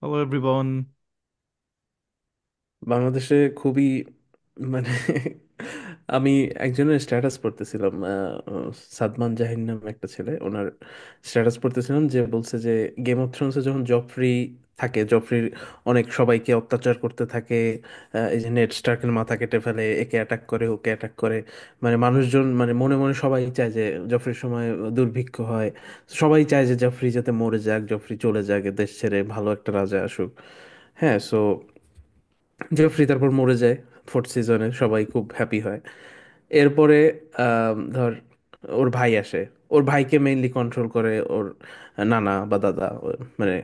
Hello everyone. বাংলাদেশে খুবই মানে আমি একজনের স্ট্যাটাস পড়তেছিলাম, সাদমান জাহির নামে একটা ছেলে, ওনার স্ট্যাটাস পড়তেছিলাম, যে বলছে যে গেম অফ থ্রোনসে যখন জফরি থাকে, জফরির অনেক সবাইকে অত্যাচার করতে থাকে। এই যে নেড স্টার্কের মাথা কেটে ফেলে, একে অ্যাটাক করে ওকে অ্যাটাক করে, মানে মানুষজন, মানে মনে মনে সবাই চায় যে জফরির সময় দুর্ভিক্ষ হয়, সবাই চায় যে জফরি যাতে মরে যাক, জফরি চলে যাক, এ দেশ ছেড়ে ভালো একটা রাজা আসুক। হ্যাঁ, সো জেফ্রি তারপর মরে যায় ফোর্থ সিজনে, সবাই খুব হ্যাপি হয়। এরপরে ধর ওর ভাই আসে, ওর ভাইকে মেইনলি কন্ট্রোল করে ওর নানা বা দাদা, মানে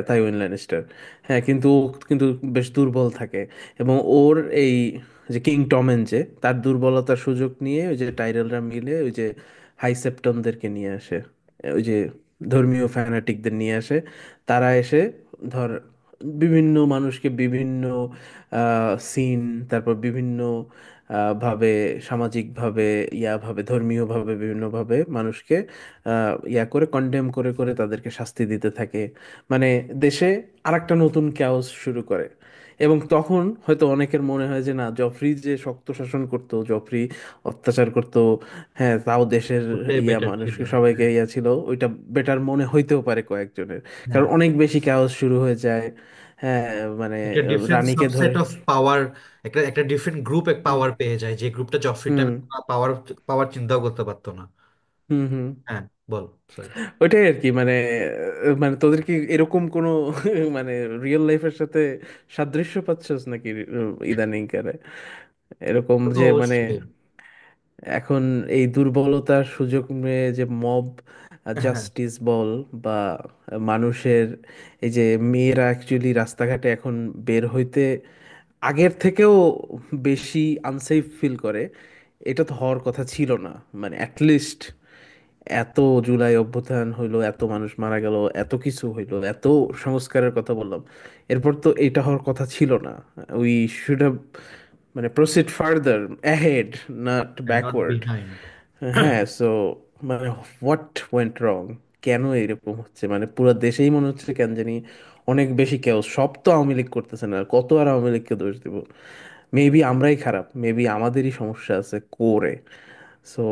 তাইওয়ান ল্যানিস্টার। হ্যাঁ, কিন্তু ও কিন্তু বেশ দুর্বল থাকে, এবং ওর এই যে কিং টমেন, যে তার দুর্বলতার সুযোগ নিয়ে ওই যে টাইরেলরা মিলে ওই যে হাই সেপ্টনদেরকে নিয়ে আসে, ওই যে ধর্মীয় ফ্যানাটিকদের নিয়ে আসে। তারা এসে ধর বিভিন্ন মানুষকে বিভিন্ন সিন, তারপর বিভিন্ন ভাবে, সামাজিকভাবে, ভাবে, ধর্মীয়ভাবে, বিভিন্নভাবে মানুষকে করে কন্ডেম করে করে তাদেরকে শাস্তি দিতে থাকে। মানে দেশে আরেকটা নতুন ক্যাওস শুরু করে। এবং তখন হয়তো অনেকের মনে হয় যে না, জফরি যে শক্ত শাসন করতো, জফরি অত্যাচার করতো, হ্যাঁ, তাও দেশের ওটাই বেটার ছিল। মানুষকে সবাইকে হ্যাঁ, ছিল, ওইটা বেটার মনে হইতেও পারে কয়েকজনের, হ্যাঁ। কারণ অনেক বেশি ক্যাওস শুরু হয়ে যায়। হ্যাঁ, মানে একটা ডিফারেন্ট রানীকে সাবসেট ধরে। অফ পাওয়ার, একটা একটা ডিফারেন্ট গ্রুপ এক হুম পাওয়ার পেয়ে যায়, যে গ্রুপটা জফরি হুম টাইমে পাওয়ার পাওয়ার চিন্তাও করতে পারতো না। হুম হুম। হ্যাঁ, বল, সরি। ওইটাই আর কি, মানে মানে তোদের কি এরকম কোনো মানে রিয়েল লাইফের সাথে সাদৃশ্য পাচ্ছস নাকি ইদানিং কালে, এরকম তো যে মানে অবশ্যই। এখন এই দুর্বলতার সুযোগ নিয়ে যে মব হ্যাঁ, জাস্টিস বল, বা মানুষের এই যে মেয়েরা অ্যাকচুয়ালি রাস্তাঘাটে এখন বের হইতে আগের থেকেও বেশি আনসেফ ফিল করে, এটা তো হওয়ার কথা ছিল না। মানে অ্যাটলিস্ট এত জুলাই অভ্যুত্থান হইলো, এত মানুষ মারা গেল, এত কিছু হইলো, এত সংস্কারের কথা বললাম, এরপর তো এটা হওয়ার কথা ছিল না। উই শুড হ্যাভ মানে proceed further ahead, not not backward. Behind. হ্যাঁ, সো মানে হোয়াট ওয়েন্ট রং, কেন এরকম হচ্ছে? মানে পুরো দেশেই মনে হচ্ছে কেন জানি অনেক বেশি কেউ, সব তো আওয়ামী লীগ করতেছে না, কত আর আওয়ামী লীগকে দোষ দিব? মেবি আমরাই খারাপ, মেবি আমাদেরই সমস্যা আছে কোরে। সো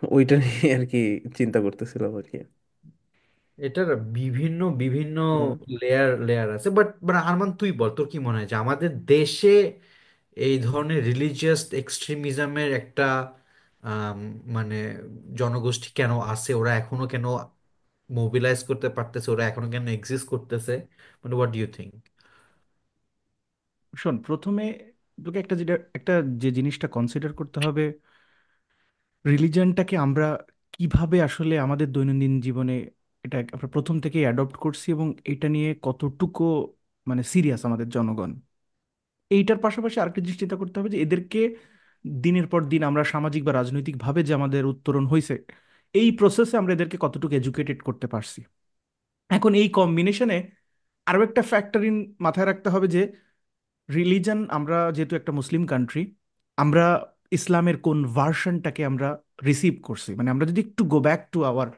ওইটা নিয়ে আর কি চিন্তা করতেছিলাম আর কি। এটার বিভিন্ন বিভিন্ন হুম। লেয়ার লেয়ার আছে, বাট মানে আরমান, তুই বল, তোর কি মনে হয় যে আমাদের দেশে এই ধরনের রিলিজিয়াস এক্সট্রিমিজমের একটা আম, মানে জনগোষ্ঠী কেন আছে? ওরা এখনো কেন মোবিলাইজ করতে পারতেছে? ওরা এখনো কেন এক্সিস্ট করতেছে? মানে হোয়াট ডু ইউ থিঙ্ক? শোন, প্রথমে তোকে একটা যে জিনিসটা কনসিডার করতে হবে, রিলিজনটাকে আমরা কিভাবে আসলে আমাদের দৈনন্দিন জীবনে এটা আমরা প্রথম থেকেই অ্যাডপ্ট করছি, এবং এটা নিয়ে কতটুকু মানে সিরিয়াস আমাদের জনগণ। এইটার পাশাপাশি আরেকটা জিনিস চিন্তা করতে হবে যে এদেরকে দিনের পর দিন আমরা সামাজিক বা রাজনৈতিকভাবে যে আমাদের উত্তরণ হয়েছে, এই প্রসেসে আমরা এদেরকে কতটুকু এডুকেটেড করতে পারছি। এখন এই কম্বিনেশনে আরও একটা ফ্যাক্টর ইন মাথায় রাখতে হবে যে রিলিজন, আমরা যেহেতু একটা মুসলিম কান্ট্রি, আমরা ইসলামের কোন ভার্সনটাকে আমরা রিসিভ করছি। মানে আমরা যদি একটু গো ব্যাক টু আওয়ার,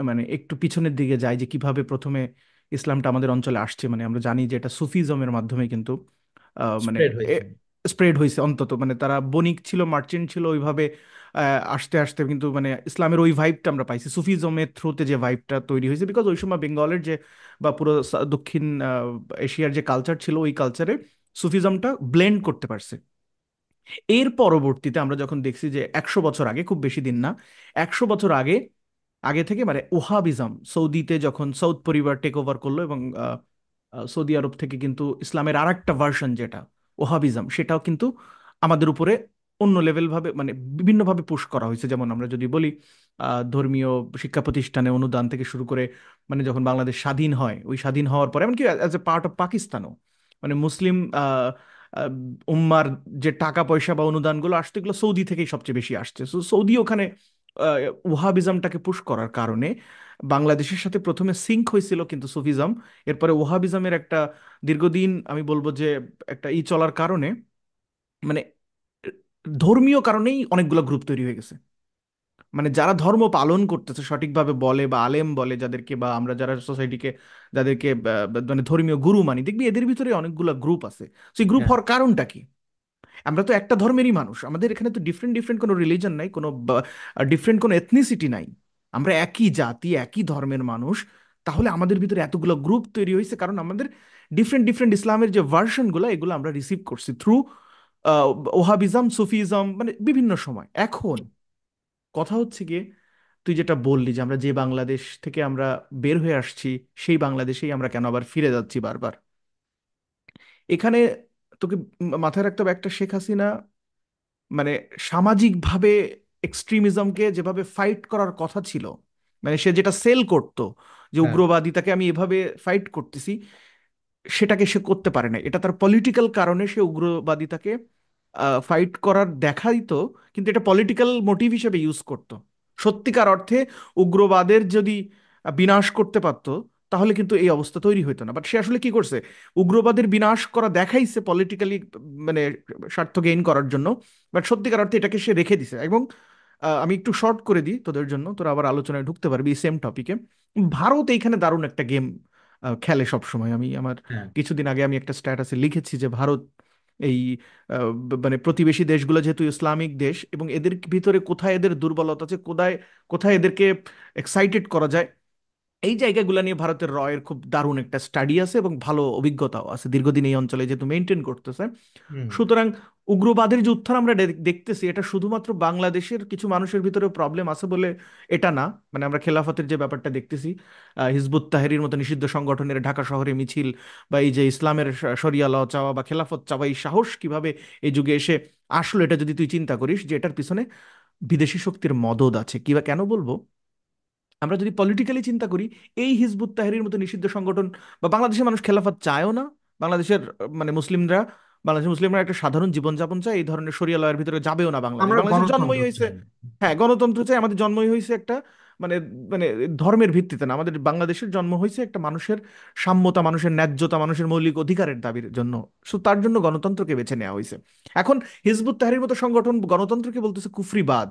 মানে একটু পিছনের দিকে যাই যে কিভাবে প্রথমে ইসলামটা আমাদের অঞ্চলে আসছে, মানে আমরা জানি যে এটা সুফিজমের মাধ্যমে কিন্তু মানে স্প্রেড হয়েছে। স্প্রেড হয়েছে। অন্তত মানে তারা বণিক ছিল, মার্চেন্ট ছিল, ওইভাবে আসতে আসতে কিন্তু মানে ইসলামের ওই ভাইবটা আমরা পাইছি সুফিজমের থ্রুতে, যে ভাইবটা তৈরি হয়েছে বিকজ ওই সময় বেঙ্গলের যে বা পুরো দক্ষিণ এশিয়ার যে কালচার ছিল, ওই কালচারে সুফিজমটা ব্লেন্ড করতে পারছে। এর পরবর্তীতে আমরা যখন দেখছি যে 100 বছর আগে, খুব বেশি দিন না, 100 বছর আগে, আগে থেকে মানে ওহাবিজম সৌদিতে যখন সৌদ পরিবার টেক ওভার করলো, এবং সৌদি আরব থেকে কিন্তু ইসলামের আর একটা ভার্সন যেটা ওহাবিজম, সেটাও কিন্তু আমাদের উপরে অন্য লেভেল ভাবে মানে বিভিন্নভাবে পুশ করা হয়েছে। যেমন আমরা যদি বলি ধর্মীয় শিক্ষা প্রতিষ্ঠানে অনুদান থেকে শুরু করে, মানে যখন বাংলাদেশ স্বাধীন হয়, ওই স্বাধীন হওয়ার পরে এমনকি অ্যাজ এ পার্ট অফ পাকিস্তানও মানে মুসলিম আহ, উম্মার যে টাকা পয়সা বা অনুদানগুলো আসতো, এগুলো সৌদি থেকেই সবচেয়ে বেশি আসছে। সৌদি ওখানে ওহাবিজমটাকে পুশ করার কারণে বাংলাদেশের সাথে প্রথমে সিঙ্ক হয়েছিল কিন্তু সুফিজম, এরপরে ওহাবিজমের একটা দীর্ঘদিন আমি বলবো যে একটা চলার কারণে মানে ধর্মীয় কারণেই অনেকগুলো গ্রুপ তৈরি হয়ে গেছে। মানে যারা ধর্ম পালন করতেছে সঠিকভাবে বলে বা আলেম বলে যাদেরকে, বা আমরা যারা সোসাইটিকে যাদেরকে মানে ধর্মীয় গুরু মানি, দেখবি এদের ভিতরে অনেকগুলো গ্রুপ আছে। সেই গ্রুপ হ্যাঁ হওয়ার কারণটা কি? আমরা তো একটা ধর্মেরই মানুষ, আমাদের এখানে তো ডিফারেন্ট ডিফারেন্ট কোনো রিলিজন নাই, কোনো ডিফারেন্ট কোনো এথনিসিটি নাই। আমরা একই জাতি, একই ধর্মের মানুষ। তাহলে আমাদের ভিতরে এতগুলো গ্রুপ তৈরি হয়েছে কারণ আমাদের ডিফারেন্ট ডিফারেন্ট ইসলামের যে ভার্সনগুলো, এগুলো আমরা রিসিভ করছি থ্রু ওহাবিজম, সুফিজম, মানে বিভিন্ন সময়। এখন কথা হচ্ছে গিয়ে, তুই যেটা বললি যে আমরা যে বাংলাদেশ থেকে আমরা বের হয়ে আসছি, সেই বাংলাদেশেই আমরা কেন আবার ফিরে যাচ্ছি বারবার। এখানে তোকে মাথায় রাখতে হবে, একটা শেখ হাসিনা মানে সামাজিকভাবে এক্সট্রিমিজমকে যেভাবে ফাইট করার কথা ছিল, মানে সে যেটা সেল করতো যে হ্যাঁ উগ্রবাদিতাকে আমি এভাবে ফাইট করতেছি, সেটাকে সে করতে পারে না। এটা তার পলিটিক্যাল কারণে সে উগ্রবাদিতাকে ফাইট করার দেখাই তো, কিন্তু এটা পলিটিক্যাল মোটিভ হিসেবে ইউজ করতো। সত্যিকার অর্থে উগ্রবাদের যদি বিনাশ করতে পারতো, তাহলে কিন্তু এই অবস্থা তৈরি হতো না। বাট সে আসলে কি করছে, উগ্রবাদের বিনাশ করা দেখাইছে পলিটিক্যালি, মানে স্বার্থ গেইন করার জন্য। বাট সত্যিকার অর্থে এটাকে সে রেখে দিছে। এবং আমি একটু শর্ট করে দিই তোদের জন্য, তোরা আবার আলোচনায় ঢুকতে পারবি সেম টপিকে। ভারত এইখানে দারুণ একটা গেম খেলে সব সময়। আমি আমার হ্যাঁ কিছুদিন আগে আমি একটা স্ট্যাটাসে লিখেছি যে ভারত এই মানে প্রতিবেশী দেশগুলো যেহেতু ইসলামিক দেশ, এবং এদের ভিতরে কোথায় এদের দুর্বলতা আছে, কোথায় কোথায় এদেরকে এক্সাইটেড করা যায়, এই জায়গাগুলো নিয়ে ভারতের রয়ের খুব দারুণ একটা স্টাডি আছে এবং ভালো অভিজ্ঞতাও আছে, দীর্ঘদিন এই অঞ্চলে যেহেতু মেনটেন করতেছে। হুম সুতরাং উগ্রবাদের যে উত্থান আমরা দেখতেছি, এটা শুধুমাত্র বাংলাদেশের কিছু মানুষের ভিতরে প্রবলেম আছে বলে এটা না। মানে আমরা খেলাফতের যে ব্যাপারটা দেখতেছি, হিজবুত তাহরির মতো নিষিদ্ধ সংগঠনের ঢাকা শহরে মিছিল, বা এই যে ইসলামের শরিয়া ল চাওয়া বা খেলাফত চাওয়া, এই সাহস কিভাবে এই যুগে এসে আসলো, এটা যদি তুই চিন্তা করিস যে এটার পিছনে বিদেশি শক্তির মদদ আছে। কি বা কেন বলবো, আমরা যদি পলিটিক্যালি চিন্তা করি, এই হিজবুত তাহরির মতো নিষিদ্ধ সংগঠন, বা বাংলাদেশের মানুষ খেলাফত চায়ও না। বাংলাদেশের মানে মুসলিমরা, বাংলাদেশের মুসলিমরা একটা সাধারণ জীবনযাপন চায়, এই ধরনের শরিয়া লয়ের ভিতরে যাবেও না বাংলাদেশ। আমরা বাংলাদেশের জন্মই গণতন্ত্র হয়েছে, চাই। হ্যাঁ গণতন্ত্র চাই, আমাদের জন্মই হয়েছে একটা মানে মানে ধর্মের ভিত্তিতে না, আমাদের বাংলাদেশের জন্ম হয়েছে একটা মানুষের সাম্যতা, মানুষের ন্যায্যতা, মানুষের মৌলিক অধিকারের দাবির জন্য। সো তার জন্য গণতন্ত্রকে বেছে নেওয়া হয়েছে। এখন হিজবুত তাহরির মতো সংগঠন গণতন্ত্রকে বলতেছে কুফরিবাদ,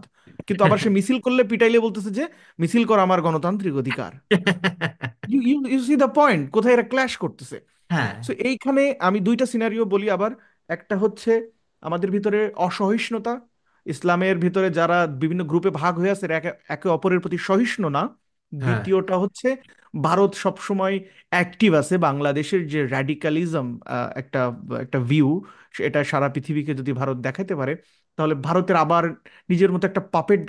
কিন্তু আবার সে মিছিল করলে পিটাইলে বলতেছে যে মিছিল করা আমার গণতান্ত্রিক অধিকার। You you you see the point, কোথায় এরা ক্ল্যাশ করতেছে। হ্যাঁ সো এইখানে আমি দুইটা সিনারিও বলি আবার। একটা হচ্ছে আমাদের ভিতরে অসহিষ্ণুতা, ইসলামের ভিতরে যারা বিভিন্ন গ্রুপে ভাগ হয়ে আছে এরা একে একে অপরের প্রতি সহিষ্ণু না। হ্যাঁ দ্বিতীয়টা হচ্ছে ভারত সবসময় অ্যাক্টিভ আছে বাংলাদেশের যে র্যাডিকালিজম, একটা একটা ভিউ, এটা সারা পৃথিবীকে যদি ভারত দেখাতে পারে, তাহলে ভারতের আবার নিজের মতো একটা পাপেট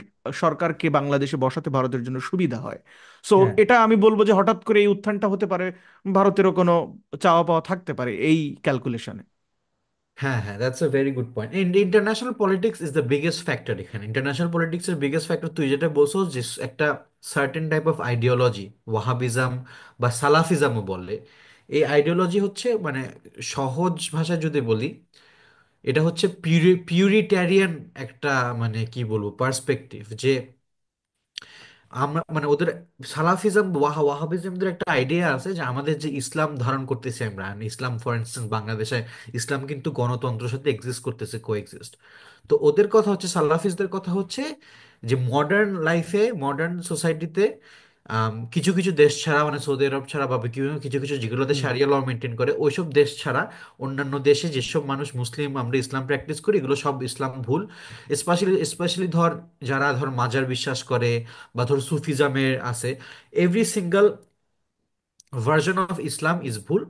সরকারকে বাংলাদেশে বসাতে ভারতের জন্য সুবিধা হয়। সো হ্যাঁ এটা আমি বলবো যে হঠাৎ করে এই উত্থানটা হতে পারে, ভারতেরও কোনো চাওয়া পাওয়া থাকতে পারে এই ক্যালকুলেশনে। হ্যাঁ হ্যাঁ, that's a very good point. International politics is the biggest factor এখানে। ইন্টারন্যাশনাল পলিটিক্স এর বিগেস্ট ফ্যাক্টর তুই যেটা বলছো যে একটা সার্টেন টাইপ অফ আইডিওলজি, ওয়াহাবিজম বা সালাফিজমও বলে, এই আইডিওলজি হচ্ছে মানে সহজ ভাষায় যদি বলি, এটা হচ্ছে পিউরিটারিয়ান একটা মানে কি বলবো পার্সপেক্টিভ। যে আমরা মানে ওদের সালাফিজম ওয়াহাবিজমদের একটা আইডিয়া আছে যে আমাদের যে ইসলাম ধারণ করতেছি আমরা, ইসলাম ফর ইনস্টেন্স বাংলাদেশে ইসলাম কিন্তু গণতন্ত্রের সাথে এক্সিস্ট করতেছে, কোএক্সিস্ট। তো ওদের কথা হচ্ছে, সালাফিজদের কথা হচ্ছে যে মডার্ন লাইফে, মডার্ন সোসাইটিতে কিছু কিছু দেশ ছাড়া, মানে সৌদি আরব ছাড়া বা কিছু কিছু কিছু যেগুলোতে হুম শারিয়া ল মেনটেন করে ওইসব দেশ ছাড়া অন্যান্য দেশে যেসব মানুষ মুসলিম, আমরা ইসলাম প্র্যাকটিস করি, এগুলো সব ইসলাম ভুল। স্পেশালি ধর যারা ধর মাজার বিশ্বাস করে বা ধর সুফিজমের আছে, every single version of Islam is ভুল।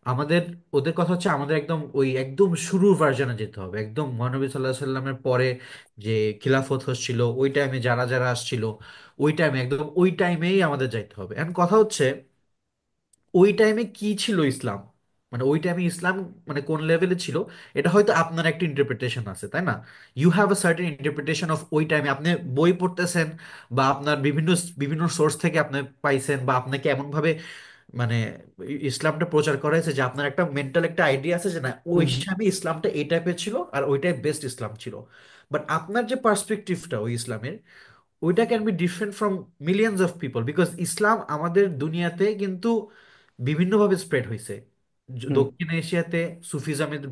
আমাদের, ওদের কথা হচ্ছে আমাদের একদম ওই একদম শুরুর ভার্জনে যেতে হবে, একদম মহানবী সাল্লাহ সাল্লামের পরে যে খিলাফত হচ্ছিল ওই টাইমে যারা যারা আসছিল, ওই টাইমে একদম ওই টাইমেই আমাদের যাইতে হবে। এখন কথা হচ্ছে ওই টাইমে কি ছিল ইসলাম, মানে ওই টাইমে ইসলাম মানে কোন লেভেলে ছিল, এটা হয়তো আপনার একটা ইন্টারপ্রিটেশন আছে, তাই না? You have a certain interpretation of ওই টাইমে, আপনি বই পড়তেছেন বা আপনার বিভিন্ন বিভিন্ন সোর্স থেকে আপনি পাইছেন, বা আপনাকে এমনভাবে মানে ইসলামটা প্রচার করা হয়েছে যে আপনার একটা মেন্টাল একটা আইডিয়া আছে যে না ওই হুম হুম সময় ইসলামটা এই টাইপের ছিল আর ওইটাই বেস্ট ইসলাম ছিল। বাট আপনার যে পার্সপেক্টিভটা ওই ইসলামের, ওইটা can be different from millions of people, because ইসলাম আমাদের দুনিয়াতে কিন্তু বিভিন্নভাবে স্প্রেড হয়েছে। হুম। দক্ষিণ এশিয়াতে সুফিজমের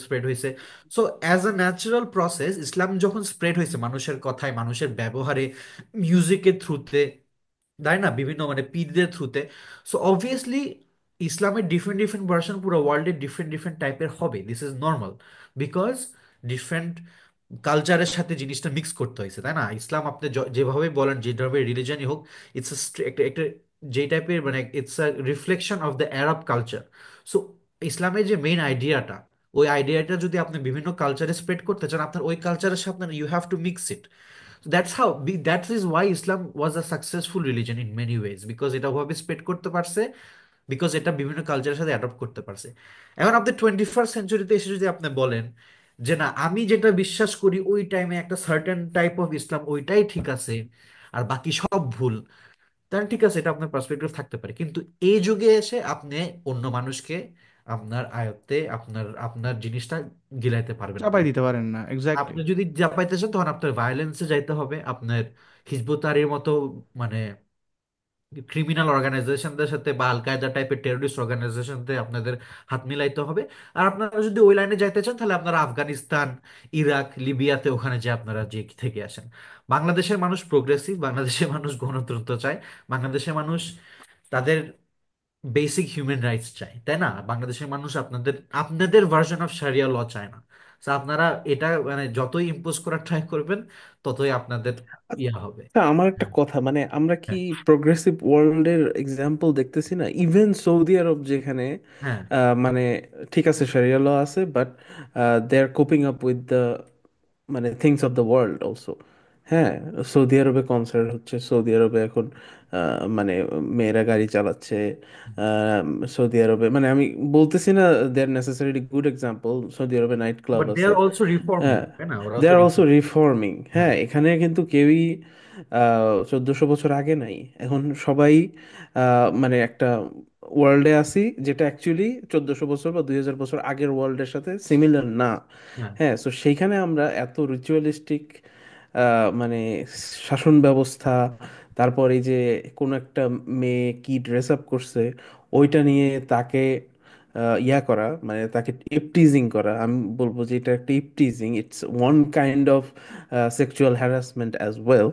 স্প্রেড হয়েছে। So as a natural process ইসলাম যখন স্প্রেড হয়েছে মানুষের কথায়, মানুষের ব্যবহারে, মিউজিকের থ্রুতে, তাই না, বিভিন্ন মানে পীরদের থ্রুতে। সো অবভিয়াসলি ইসলামের ডিফারেন্ট ডিফারেন্ট ভার্সন পুরো ওয়ার্ল্ডে ডিফারেন্ট ডিফারেন্ট টাইপের হবে, this is normal, because different কালচারের সাথে জিনিসটা মিক্স করতে হয়েছে, তাই না? ইসলাম আপনি যেভাবে বলেন, যেভাবে রিলিজনই হোক, ইটস একটা একটা যে টাইপের মানে it's a reflection of the Arab culture. So ইসলামের যে মেইন আইডিয়াটা, ওই আইডিয়াটা যদি আপনি বিভিন্ন কালচারে স্প্রেড করতে চান, আপনার ওই কালচারের সাথে আপনার you have to mix it. So that is why Islam was a successful religion in many ways, because এটা ওভাবে স্প্রেড করতে পারছে, বিকজ এটা বিভিন্ন কালচারের সাথে অ্যাডপ্ট করতে পারছে। এখন আপনি 21st সেঞ্চুরিতে এসে যদি আপনি বলেন যে না, আমি যেটা বিশ্বাস করি ওই টাইমে একটা সার্টেন টাইপ অফ ইসলাম ওইটাই ঠিক আছে আর বাকি সব ভুল, তাহলে ঠিক আছে, এটা আপনার পার্সপেক্টিভ থাকতে পারে। কিন্তু এই যুগে এসে আপনি অন্য মানুষকে আপনার আয়ত্তে আপনার আপনার জিনিসটা গিলাইতে পারবেন না। চাপাই দিতে পারেন না, এক্স্যাক্টলি। আপনি যদি জাপাইতে চান তখন আপনার ভায়োলেন্সে যাইতে হবে, আপনার হিজবুত তাহরির মতো মানে ক্রিমিনাল অর্গানাইজেশনদের সাথে বা আল কায়দা টাইপের টেরোরিস্ট অর্গানাইজেশনতে আপনাদের হাত মিলাইতে হবে। আর আপনারা যদি ওই লাইনে যাইতে চান তাহলে আপনারা আফগানিস্তান, ইরাক, লিবিয়াতে ওখানে যে আপনারা যে থেকে আসেন। বাংলাদেশের মানুষ প্রোগ্রেসিভ, বাংলাদেশের মানুষ গণতন্ত্র চায়, বাংলাদেশের মানুষ তাদের বেসিক হিউম্যান রাইটস চায়, তাই না? বাংলাদেশের মানুষ আপনাদের আপনাদের ভার্সন অফ শারিয়া ল চায় না। তো আপনারা এটা মানে যতই ইম্পোজ করার ট্রাই করবেন ততই আপনাদের ইয়া হবে। আচ্ছা, আমার একটা হ্যাঁ, কথা, মানে আমরা কি হ্যাঁ, প্রোগ্রেসিভ ওয়ার্ল্ডের এক্সাম্পল দেখতেছি না? ইভেন সৌদি আরব যেখানে হ্যাঁ, মানে ঠিক আছে শরিয়া ল আছে, but they are coping up with the মানে things of the world also. হ্যাঁ, সৌদি আরবে কনসার্ট হচ্ছে, সৌদি আরবে এখন মানে মেয়েরা গাড়ি চালাচ্ছে। আহ, সৌদি আরবে মানে আমি বলতেছি না দে আর নেসেসারিলি গুড এক্সাম্পল, সৌদি আরবে নাইট ক্লাব বাট দে আছে। আর অলসো রিফর্মিং, হ্যাঁ, তাই না? ওরা দে তো আর অলসো রিফর্ম। রিফর্মিং। হ্যাঁ, হ্যাঁ, এখানে কিন্তু কেউই 1400 বছর আগে নাই। এখন সবাই মানে একটা ওয়ার্ল্ডে আছি যেটা অ্যাকচুয়ালি 1400 বছর বা 2000 বছর আগের ওয়ার্ল্ডের সাথে সিমিলার না। হ্যাঁ, হ্যাঁ, তো সেইখানে আমরা এত রিচুয়ালিস্টিক মানে শাসন ব্যবস্থা, তারপর এই যে কোনো একটা মেয়ে কি ড্রেস আপ করছে ওইটা নিয়ে তাকে ইয়া করা, মানে তাকে ইপটিজিং করা, আমি বলবো যে এটা একটা eve teasing, it's one kind of sexual harassment as well.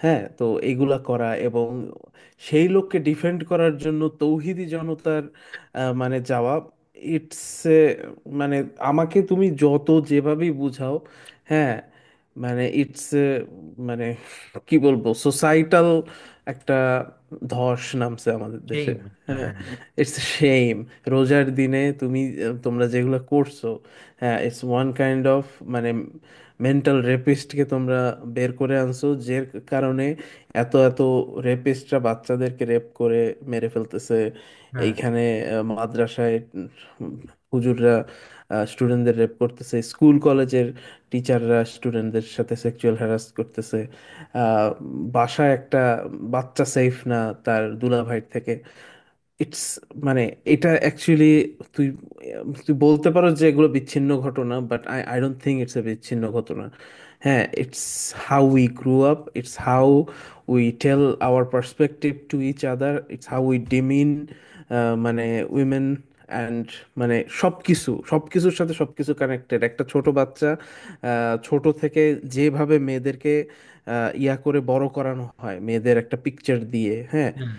হ্যাঁ, তো এইগুলা করা এবং সেই লোককে ডিফেন্ড করার জন্য তৌহিদি জনতার মানে যাওয়া, ইটস মানে আমাকে তুমি যত যেভাবেই বুঝাও, হ্যাঁ, মানে ইটস মানে কি বলবো, সোসাইটাল একটা ধস নামছে আমাদের দেশে। সেইম। হ্যাঁ, হ্যাঁ, ইটস সেম। রোজার দিনে তুমি তোমরা যেগুলো করছো, হ্যাঁ, ইটস ওয়ান কাইন্ড অফ মানে মেন্টাল রেপিস্টকে তোমরা বের করে আনছো, যে কারণে এত এত রেপিস্টরা বাচ্চাদেরকে রেপ করে মেরে ফেলতেছে। হ্যাঁ, এইখানে মাদ্রাসায় হুজুররা স্টুডেন্টদের রেপ করতেছে, স্কুল কলেজের টিচাররা স্টুডেন্টদের সাথে সেক্সুয়াল হ্যারাস করতেছে। আহ, বাসায় একটা বাচ্চা সেফ না তার দুলাভাইয়ের থেকে। ইটস মানে এটা অ্যাকচুয়ালি তুই তুই বলতে পারো যে এগুলো বিচ্ছিন্ন ঘটনা, but I I don't think it's a বিচ্ছিন্ন ঘটনা। হ্যাঁ, it's how we grew up, it's how we tell our perspective to each other, it's how we demean মানে উইমেন অ্যান্ড মানে সবকিছু সবকিছুর সাথে সবকিছু কানেক্টেড। একটা ছোট বাচ্চা ছোট থেকে যেভাবে মেয়েদেরকে ইয়া করে বড় করানো হয়, মেয়েদের একটা পিকচার দিয়ে, হ্যাঁ, হ্যাঁ,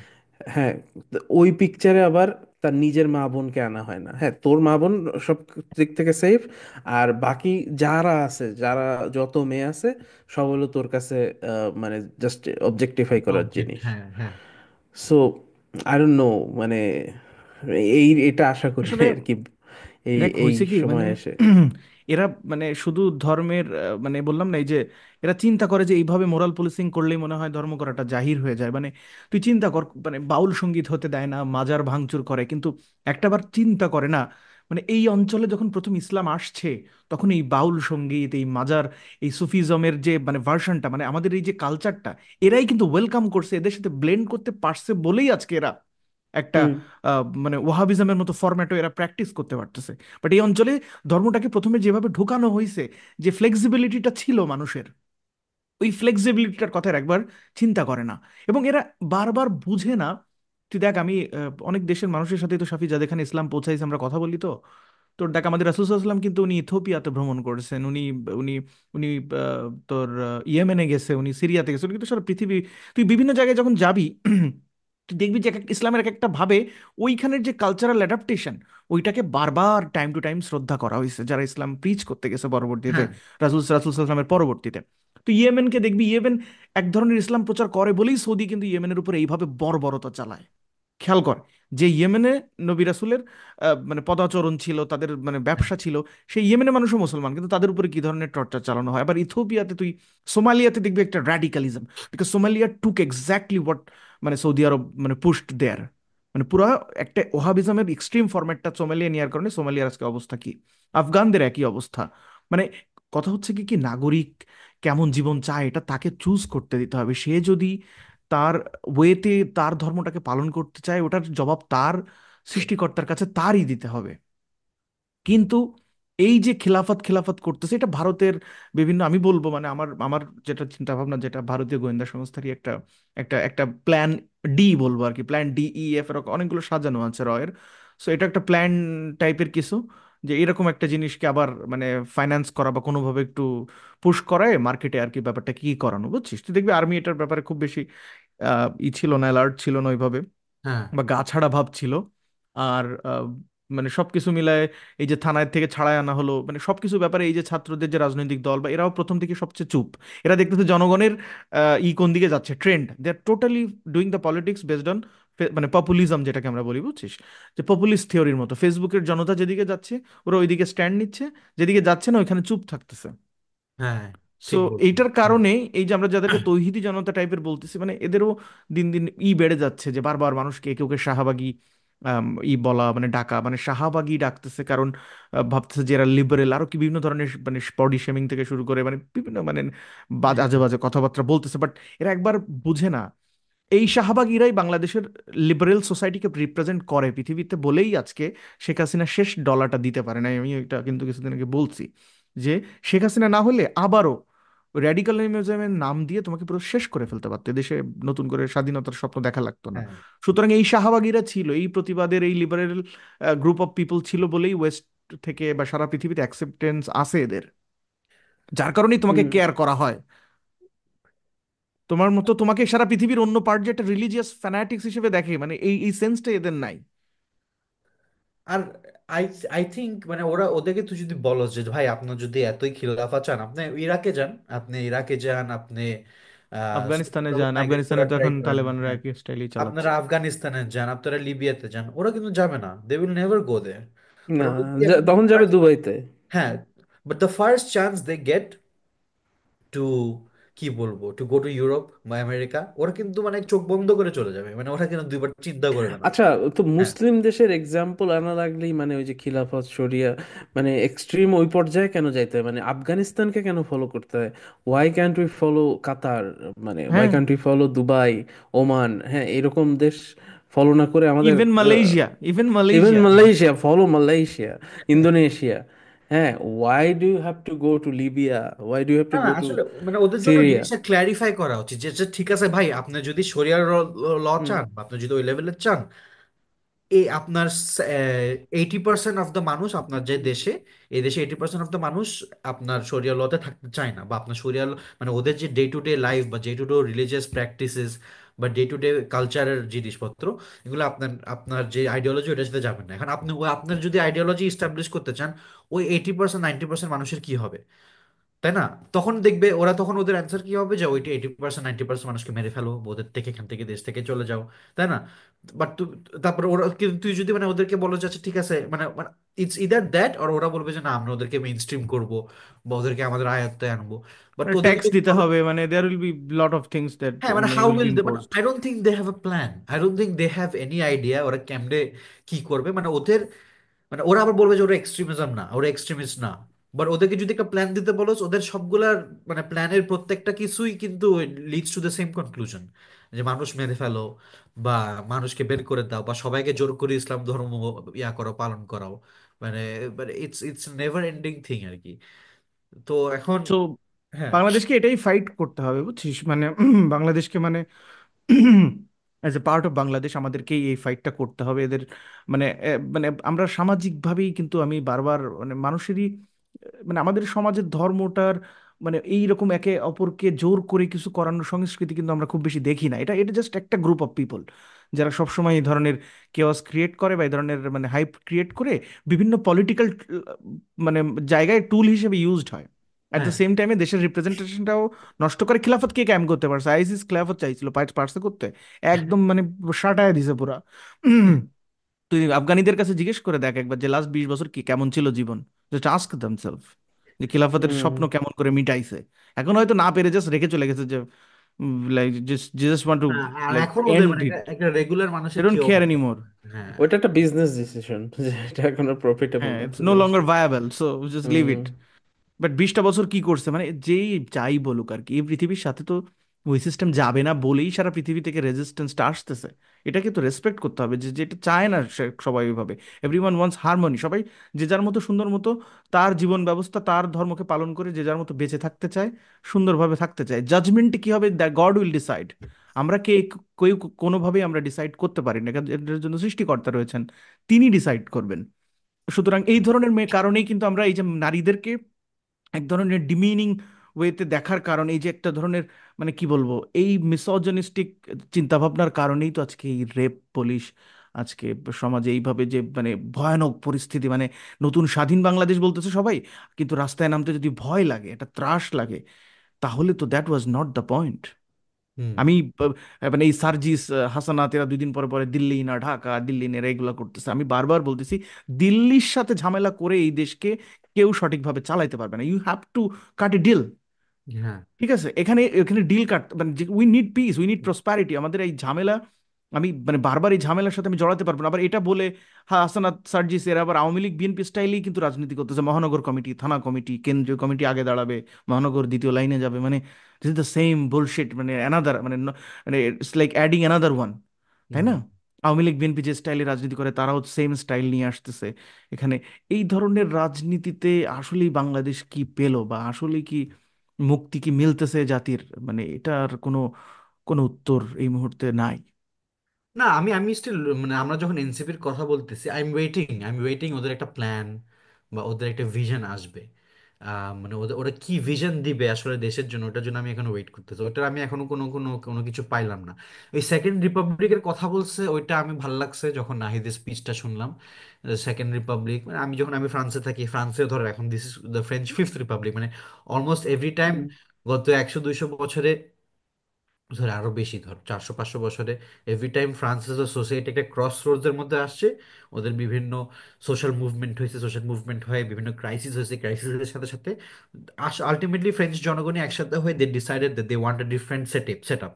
হ্যাঁ, তো ওই পিকচারে আবার তার নিজের মা বোনকে আনা হয় না। হ্যাঁ, তোর মা বোন সব দিক থেকে সেফ, আর বাকি যারা আছে, যারা যত মেয়ে আছে সব হলো তোর কাছে মানে জাস্ট অবজেক্টিফাই করার অবজেক্ট। জিনিস। হ্যাঁ, হ্যাঁ। সো আই ডোন্ট নো, মানে এটা আশা করি না আসলে আর কি এই দেখ এই হয়েছে কি মানে সময় এসে। এরা মানে শুধু ধর্মের মানে বললাম না এই যে এরা চিন্তা করে যে এইভাবে মোরাল পুলিসিং করলেই মনে হয় ধর্ম করাটা জাহির হয়ে যায়। মানে তুই চিন্তা কর, মানে বাউল সঙ্গীত হতে দেয় না, মাজার ভাঙচুর করে, কিন্তু একটাবার চিন্তা করে না মানে এই অঞ্চলে যখন প্রথম ইসলাম আসছে তখন এই বাউল সঙ্গীত, এই মাজার, এই সুফিজমের যে মানে ভার্সনটা, মানে আমাদের এই যে কালচারটা এরাই কিন্তু ওয়েলকাম করছে, এদের সাথে ব্লেন্ড করতে পারছে বলেই আজকে এরা একটা হুম। মানে ওয়াহাবিজমের মতো ফরম্যাটও এরা প্র্যাকটিস করতে পারতেছে। বাট এই অঞ্চলে ধর্মটাকে প্রথমে যেভাবে ঢুকানো হয়েছে, যে ফ্লেক্সিবিলিটিটা ছিল মানুষের, ওই ফ্লেক্সিবিলিটিটার কথা এরা একবার চিন্তা করে না। এবং এরা বারবার বুঝে না তুই দেখ, আমি অনেক দেশের মানুষের সাথে তো সাফি, যাদের এখানে ইসলাম পৌঁছাইছে আমরা কথা বলি তো। তোর দেখ, আমাদের রাসূল সাল্লাল্লাহু আলাইহি ওয়াসাল্লাম কিন্তু উনি ইথিওপিয়াতে ভ্রমণ করেছেন, উনি উনি উনি তোর ইয়েমেনে গেছে, উনি সিরিয়াতে গেছে, উনি কিন্তু সারা পৃথিবী, তুই বিভিন্ন জায়গায় যখন যাবি তুই দেখবি যে ইসলামের এক একটা ভাবে ওইখানের যে কালচারাল অ্যাডাপ্টেশন, ওইটাকে বারবার টাইম টু টাইম শ্রদ্ধা করা হয়েছে যারা ইসলাম প্রিচ করতে গেছে পরবর্তীতে, হ্যাঁ রাসূল সাল্লামের পরবর্তীতে। তো ইয়েমেনকে দেখবি, ইয়েমেন এক ধরনের ইসলাম প্রচার করে বলেই সৌদি কিন্তু ইয়েমেনের উপর এইভাবে বর্বরতা চালায়। খেয়াল কর, যে ইয়েমেনে নবী রাসূলের মানে পদাচরণ ছিল, তাদের মানে হ্যাঁ ব্যবসা ছিল, সেই ইয়েমেনের মানুষও মুসলমান, কিন্তু তাদের উপরে কি ধরনের টর্চার চালানো হয়। আবার ইথিওপিয়াতে তুই, সোমালিয়াতে দেখবি একটা radicalism, because Somalia took exactly what মানে সৌদি আরব মানে পুশড দেয়ার, মানে পুরো একটা ওহাবিজমের এক্সট্রিম ফরম্যাটটা সোমালিয়া নেওয়ার কারণে সোমালিয়ার আজকে অবস্থা কি, আফগানদের একই অবস্থা। মানে কথা হচ্ছে কি, কি নাগরিক কেমন জীবন চায় এটা তাকে চুজ করতে দিতে হবে। সে যদি তার ওয়েতে তার ধর্মটাকে পালন করতে চায়, ওটার জবাব তার সৃষ্টিকর্তার কাছে তারই দিতে হবে। কিন্তু এই যে খিলাফত খিলাফত করতেছে, এটা ভারতের বিভিন্ন, আমি বলবো মানে আমার আমার যেটা চিন্তা ভাবনা, যেটা ভারতীয় গোয়েন্দা সংস্থারই একটা একটা একটা প্ল্যান ডি বলবো আর কি, প্ল্যান ডি ই এফ এরকম অনেকগুলো সাজানো আছে রয়ের। সো এটা একটা প্ল্যান টাইপের কিছু, যে এরকম একটা জিনিসকে আবার মানে ফাইন্যান্স করা বা কোনোভাবে একটু পুশ করায় মার্কেটে আর কি, ব্যাপারটা কি করানো, বুঝছিস? তুই দেখবি আর্মি এটার ব্যাপারে খুব বেশি ছিল না, অ্যালার্ট ছিল না ওইভাবে, হ্যাঁ বা গা ছাড়া ভাব ছিল। আর মানে সবকিছু মিলায় এই যে থানায় থেকে ছাড়াই আনা হলো, মানে সবকিছু ব্যাপারে এই যে ছাত্রদের যে রাজনৈতিক দল বা এরাও প্রথম থেকে সবচেয়ে চুপ। এরা দেখতেছে জনগণের কোন দিকে যাচ্ছে, trend, they are totally doing the politics based on মানে পপুলিজম, যেটাকে আমরা বলি, বুঝছিস? যে পপুলিস্ট থিওরির মতো ফেসবুকের জনতা যেদিকে যাচ্ছে ওরা ওইদিকে স্ট্যান্ড নিচ্ছে, যেদিকে যাচ্ছে না ওইখানে চুপ থাকতেছে। হ্যাঁ সো ঠিক বলছেন। এইটার কারণে এই যে আমরা যাদেরকে তৌহিদি জনতা টাইপের বলতেছি, মানে এদেরও দিন দিন বেড়ে যাচ্ছে, যে বারবার মানুষকে একে ওকে শাহবাগী বলা, মানে ডাকা, মানে শাহবাগী ডাকতেছে কারণ ভাবতেছে যে এরা লিবারেল, আরো কি বিভিন্ন ধরনের মানে বডি শেমিং থেকে শুরু করে মানে বিভিন্ন মানে আজে বাজে কথাবার্তা বলতেছে। বাট এরা একবার বুঝে না, এই শাহবাগীরাই বাংলাদেশের লিবারেল সোসাইটিকে রিপ্রেজেন্ট করে পৃথিবীতে বলেই আজকে শেখ হাসিনা শেষ ডলারটা দিতে পারে না। আমি এটা কিন্তু কিছুদিন আগে বলছি যে শেখ হাসিনা না হলে আবারও র্যাডিক্যালিজমের নাম দিয়ে তোমাকে পুরো শেষ করে ফেলতে পারতো, দেশে নতুন করে স্বাধীনতার স্বপ্ন দেখা লাগতো না। হ্যাঁ সুতরাং এই শাহবাগীরা ছিল, এই প্রতিবাদের এই লিবারেল গ্রুপ অফ পিপল ছিল বলেই ওয়েস্ট থেকে বা সারা পৃথিবীতে অ্যাকসেপ্টেন্স আছে এদের, যার কারণেই তোমাকে হুম। কেয়ার করা হয়। তোমার মতো তোমাকে সারা পৃথিবীর অন্য পার্ট যেটা রিলিজিয়াস ফ্যানাটিক্স হিসেবে দেখে, মানে এই সেন্সটা এদের নাই। আর আই আই থিঙ্ক মানে ওরা ওদেরকে তুই যদি বলো যে ভাই আপনার যদি এতই খিলাফা চান আপনি ইরাকে যান, আপনি ইরাকে যান, আপনি সৌদি আফগানিস্তানে আরবে যান, মাইগ্রেট আফগানিস্তানে করার তো ট্রাই এখন করেন, তালেবানরা হ্যাঁ একই স্টাইলই আপনারা চালাচ্ছে। আফগানিস্তানে যান, আপনারা লিবিয়াতে যান, ওরা কিন্তু যাবে না, দে উইল নেভার গো দেয়ার। না, বাট ওরা যদি এখন তখন যাবে দুবাইতে। হ্যাঁ, but the first chance they get to, কি বলবো, টু গো টু ইউরোপ বা আমেরিকা, ওরা কিন্তু মানে চোখ বন্ধ করে চলে যাবে, মানে ওরা কিন্তু দুইবার চিন্তা করবে না। আচ্ছা, তো হ্যাঁ মুসলিম দেশের এক্সাম্পল আনা লাগলেই মানে ওই যে খিলাফত শরিয়া, মানে এক্সট্রিম ওই পর্যায়ে কেন যাইতে হয়? মানে আফগানিস্তানকে কেন ফলো করতে হয়? Why can't we follow Qatar? মানে ওয়াই হ্যাঁ, can't we follow Dubai, Oman? হ্যাঁ, এরকম দেশ ফলো না করে আমাদের, even Malaysia, even even Malaysia. Malaysia, follow Malaysia, Indonesia. হ্যাঁ, why do you have to go to Libya? Why do you have না টু না গো টু আসলে মানে ওদের জন্য সিরিয়া? জিনিসটা ক্ল্যারিফাই করা উচিত যে যে ঠিক আছে ভাই, আপনি যদি শরিয়ার ল চান বা আপনি যদি ওই লেভেলের চান, এই আপনার 80% অফ দ্য মানুষ আপনার যে দেশে, এই দেশে 80% অফ দ্য মানুষ আপনার শরিয়া লতে থাকতে চায় না, বা আপনার শরিয়া মানে ওদের যে ডে টু ডে লাইফ বা day to day religious practices বা ডে টু ডে কালচারের জিনিসপত্র, এগুলো আপনার আপনার যে আইডিওলজি ওটার সাথে যাবেন না। এখন আপনি ওই আপনার যদি আইডিওলজি ইস্টাবলিশ করতে চান, ওই 80% 90% মানুষের কি হবে, তাই না? তখন দেখবে ওরা, তখন ওদের অ্যান্সার কি হবে যে ওইটা 80% 90% মানুষকে মেরে ফেলো, ওদের থেকে এখান থেকে দেশ থেকে চলে যাও, তাই না? বাট তারপরে ওরা কিন্তু তুই যদি মানে ওদেরকে বলো যে আচ্ছা ঠিক আছে, মানে ইটস ইদার দ্যাট, আর ওরা বলবে যে না আমরা ওদেরকে মেইন স্ট্রিম করবো বা ওদেরকে আমাদের আয়ত্তে আনবো। বাট ওদেরকে ট্যাক্স যদি দিতে বলো, হবে, মানে there will be lot of things that হ্যাঁ মানে মানে how will be will they, মানে imposed. I don't think they have a plan, I don't think they have any idea ওরা কেমনে কি করবে। মানে ওদের মানে ওরা আবার বলবে যে ওরা এক্সট্রিমিজম না, ওরা এক্সট্রিমিস্ট না। বাট ওদেরকে যদি একটা প্ল্যান দিতে বলো, ওদের সবগুলার মানে প্ল্যানের প্রত্যেকটা কিছুই কিন্তু leads to the same conclusion, যে মানুষ মেরে ফেলো বা মানুষকে বের করে দাও বা সবাইকে জোর করে ইসলাম ধর্ম ইয়া করো, পালন করাও। মানে মানে it's it's never ending thing আর কি। তো এখন সো হ্যাঁ বাংলাদেশকে এটাই ফাইট করতে হবে, বুঝছিস? মানে বাংলাদেশকে মানে as a part of Bangladesh আমাদেরকেই এই ফাইটটা করতে হবে এদের, মানে মানে আমরা সামাজিকভাবেই কিন্তু আমি বারবার মানে মানুষেরই মানে আমাদের সমাজের ধর্মটার মানে এই রকম একে অপরকে জোর করে কিছু করানোর সংস্কৃতি কিন্তু আমরা খুব বেশি দেখি না। এটা এটা জাস্ট একটা গ্রুপ অফ পিপল যারা সবসময় এই ধরনের কেওয়াস ক্রিয়েট করে বা এই ধরনের মানে হাইপ ক্রিয়েট করে বিভিন্ন পলিটিক্যাল মানে জায়গায় টুল হিসেবে ইউজড হয়। অ্যাট দ্য হ্যাঁ। সেম টাইমে দেশের রিপ্রেজেন্টেশনটাও নষ্ট করে। খিলাফত কে কায়েম করতে পারছে? আইসিস খিলাফত চাইছিল, পারছে করতে? একদম মানে সাটায় দিছে পুরা। তুই আফগানিদের কাছে জিজ্ঞেস করে দেখ একবার যে লাস্ট 20 বছর কি কেমন ছিল জীবন, জাস্ট আস্ক দেমসেলফ যে খিলাফতের হুম। স্বপ্ন কেমন করে মিটাইছে। এখন হয়তো না পেরে জাস্ট রেখে চলে গেছে যে like just just want to হ্যাঁ, আর লাইক এখন ওদের এন্ড মানে ইট, একটা একটা রেগুলার দে মানুষের কি ডোন্ট কেয়ার অবস্থা। এনিমোর। হ্যাঁ। ওইটা একটা বিজনেস ডিসিশন যে এটা এখন প্রফিটেবল হ্যাঁ, না, ইটস তো নো লঙ্গার জিনিসটা। Viable, so just live hmm. It. But 20টা বছর কি করছে মানে যেই যাই বলুক আর কি, এই পৃথিবীর সাথে তো ওই সিস্টেম যাবে না বলেই সারা পৃথিবী থেকে রেজিস্ট্যান্সটা আসতেছে। এটাকে তো রেসপেক্ট করতে হবে যে যেটা চায় না সবাই ওইভাবে। এভরিওয়ান ওয়ান্টস হারমোনি, সবাই যে যার মতো সুন্দর মতো তার জীবন ব্যবস্থা তার ধর্মকে পালন করে যে যার মতো বেঁচে থাকতে চায়, সুন্দরভাবে থাকতে চায়। জাজমেন্ট কি হবে দ্যাট গড উইল ডিসাইড। আমরা কে কেউ কোনোভাবেই আমরা ডিসাইড করতে পারি না, কারণ এর জন্য সৃষ্টিকর্তা রয়েছেন, তিনি ডিসাইড করবেন। সুতরাং এই ধরনের মেয়ে কারণেই কিন্তু আমরা এই যে নারীদেরকে এক ধরনের ডিমিনিং ওয়েতে দেখার কারণ, এই যে একটা ধরনের মানে কি বলবো, এই মিসোজনিস্টিক চিন্তাভাবনার কারণেই তো আজকে এই রেপ পুলিশ, আজকে সমাজে এইভাবে যে মানে ভয়ানক পরিস্থিতি, মানে নতুন স্বাধীন বাংলাদেশ বলতেছে সবাই, কিন্তু রাস্তায় নামতে যদি ভয় লাগে, একটা ত্রাস লাগে, তাহলে তো that was not the point. হুম। আমি মানে এই সার্জিস হাসানাত এরা 2 দিন পরে পরে দিল্লি না ঢাকা, দিল্লি না, এরা এগুলা করতেছে। আমি বারবার বলতেছি দিল্লির সাথে ঝামেলা করে এই দেশকে কেউ সঠিকভাবে চালাইতে পারবে না। You have to cut a deal. হ্যাঁ। ঠিক আছে, এখানে এখানে ডিল কাট মানে we need peace, we need prosperity. আমাদের এই ঝামেলা, আমি মানে বারবার এই ঝামেলার সাথে আমি জড়াতে পারবো না। আবার এটা বলে হ্যাঁ হাসানাত সার্জিস এরা আবার আওয়ামী লীগ বিএনপি স্টাইলেই কিন্তু রাজনীতি করতেছে। মহানগর কমিটি, থানা কমিটি, কেন্দ্রীয় কমিটি আগে দাঁড়াবে, মহানগর দ্বিতীয় লাইনে যাবে, মানে this is the same bullshit, মানে অ্যানাদার মানে মানে it's like adding another one, তাই হুম। না? আওয়ামী লীগ বিএনপি যে স্টাইলে রাজনীতি করে তারাও সেম স্টাইল নিয়ে আসতেছে এখানে। এই ধরনের রাজনীতিতে আসলেই বাংলাদেশ কি পেলো, বা আসলে কি মুক্তি কি মিলতেছে জাতির, মানে এটার কোনো কোনো উত্তর এই মুহূর্তে নাই। না, আমি আমি স্টিল মানে আমরা যখন এনসিপির কথা বলতেছি, আই এম ওয়েটিং ওদের একটা প্ল্যান বা ওদের একটা ভিশন আসবে। মানে ওদের ওরা কি ভিশন দিবে আসলে দেশের জন্য, ওটার জন্য আমি এখনো ওয়েট করতেছি। ওটার আমি এখনো কোনো কোনো কোনো কিছু পাইলাম না। ওই সেকেন্ড রিপাবলিকের কথা বলছে, ওইটা আমি ভাল লাগছে যখন নাহিদের স্পিচটা শুনলাম। সেকেন্ড রিপাবলিক মানে আমি ফ্রান্সে থাকি, ফ্রান্সে ধর এখন this is the French fifth republic, মানে অলমোস্ট এভরি টাইম হুম। গত 100-200 বছরে, ধর আরো বেশি, ধর 400-500 বছরে, every time France as society একটা ক্রস রোডসের মধ্যে আসছে। ওদের বিভিন্ন সোশ্যাল মুভমেন্ট হয়েছে, সোশ্যাল মুভমেন্ট হয়ে বিভিন্ন ক্রাইসিস হয়েছে, ক্রাইসিসের সাথে সাথে আলটিমেটলি ফ্রেঞ্চ জনগণই একসাথে হয়ে they decided they want a different set up.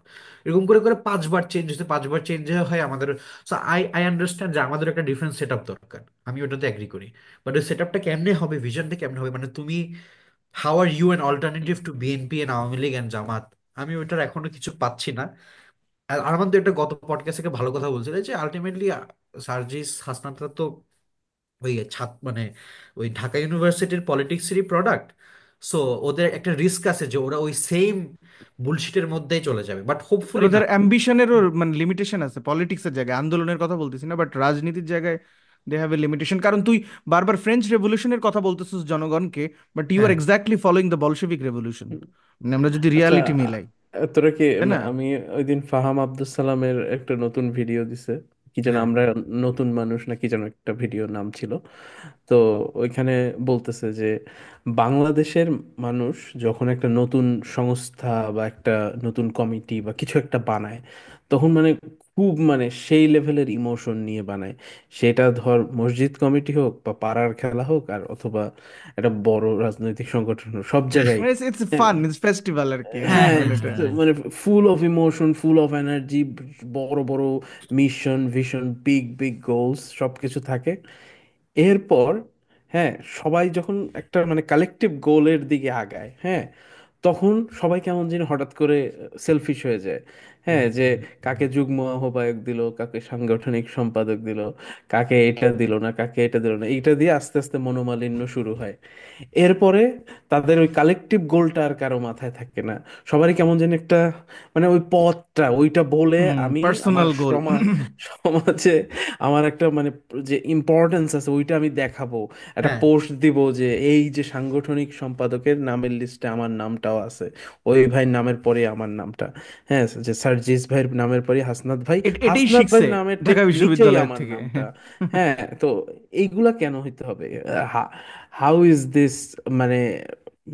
এরকম করে করে 5বার চেঞ্জ হয়েছে, 5বার চেঞ্জ হয় আমাদের। সো আই আন্ডারস্ট্যান্ড যে আমাদের একটা ডিফারেন্ট সেট আপ দরকার, আমি ওটাতে অ্যাগ্রি করি। বাট ওই সেট আপটা কেমনে হবে, ভিশনটা কেমনে হবে, মানে তুমি how are you an alternative to BNP and Awami League and Jamaat, আমি ওইটার এখনো কিছু পাচ্ছি না। আর আরমান তো একটা গত পডকাস্ট থেকে ভালো কথা বলছিল যে আলটিমেটলি সার্জিস হাসনাতরা তো ওই মানে ওই ঢাকা ইউনিভার্সিটির পলিটিক্সেরই প্রোডাক্ট। সো ওদের একটা রিস্ক আছে যে ওরা ওই সেম বুলশিটের মধ্যেই চলে যাবে, বাট আর হোপফুলি না। ওদের অ্যাম্বিশনেরও মানে লিমিটেশন আছে, পলিটিক্সের জায়গায়, আন্দোলনের কথা বলতেছি না, বাট রাজনীতির জায়গায় দে হ্যাভ এ লিমিটেশন। কারণ তুই বারবার ফ্রেঞ্চ রেভলিউশনের কথা বলতেছিস জনগণকে, বাট ইউ আর হ্যাঁ। Exactly following the Bolshevik revolution. মানে আমরা যদি আচ্ছা, রিয়ালিটি মিলাই, তোরা কি তাই না? আমি ওই দিন ফাহাম আব্দুল সালামের একটা নতুন ভিডিও দিছে, কি যেন হ্যাঁ। আমরা নতুন মানুষ না কি যেন একটা ভিডিও নাম ছিল। তো ওইখানে বলতেছে যে বাংলাদেশের মানুষ যখন একটা নতুন সংস্থা বা একটা নতুন কমিটি বা কিছু একটা বানায়, তখন মানে খুব মানে সেই লেভেলের ইমোশন নিয়ে বানায়। সেটা ধর মসজিদ কমিটি হোক বা পাড়ার খেলা হোক আর অথবা একটা বড় রাজনৈতিক সংগঠন হোক, সব জায়গায় মানে ইটস ফান, ইটস ফেস্টিভ্যাল আর কি, হ্যাঁ হ্যাঁ, বলে এটা। হ্যাঁ। মানে full of emotion, full of energy, বড় বড় mission vision, big big goals সবকিছু থাকে। এরপর হ্যাঁ, সবাই যখন একটা মানে কালেকটিভ গোলের দিকে আগায়, হ্যাঁ, তখন সবাই কেমন যেন হঠাৎ করে সেলফিশ হয়ে যায়। হ্যাঁ, যে কাকে যুগ্ম আহ্বায়ক দিল, কাকে সাংগঠনিক সম্পাদক দিল, কাকে এটা দিল না, কাকে এটা দিল না, এইটা দিয়ে আস্তে আস্তে মনোমালিন্য শুরু হয়। এরপরে তাদের ওই কালেকটিভ গোলটা আর কারো মাথায় থাকে না। সবারই কেমন যেন একটা, মানে ওই পথটা ওইটা বলে আমি আমার পার্সোনাল গোল। সমাজে আমার একটা মানে যে ইম্পর্টেন্স আছে ওইটা আমি দেখাবো, একটা হ্যাঁ, পোস্ট দিব যে এই যে সাংগঠনিক সম্পাদকের নামের লিস্টে আমার নামটাও আছে, ওই ভাই নামের পরে আমার নামটা, হ্যাঁ, যে সার্জিস ভাইয়ের নামের পরে হাসনাত ভাই, এটাই হাসনাত শিখছে ভাইয়ের নামের ঠিক ঢাকা নিচেই বিশ্ববিদ্যালয় আমার থেকে। নামটা। হ্যাঁ, তো এইগুলা কেন হইতে হবে? হাউ ইজ দিস, মানে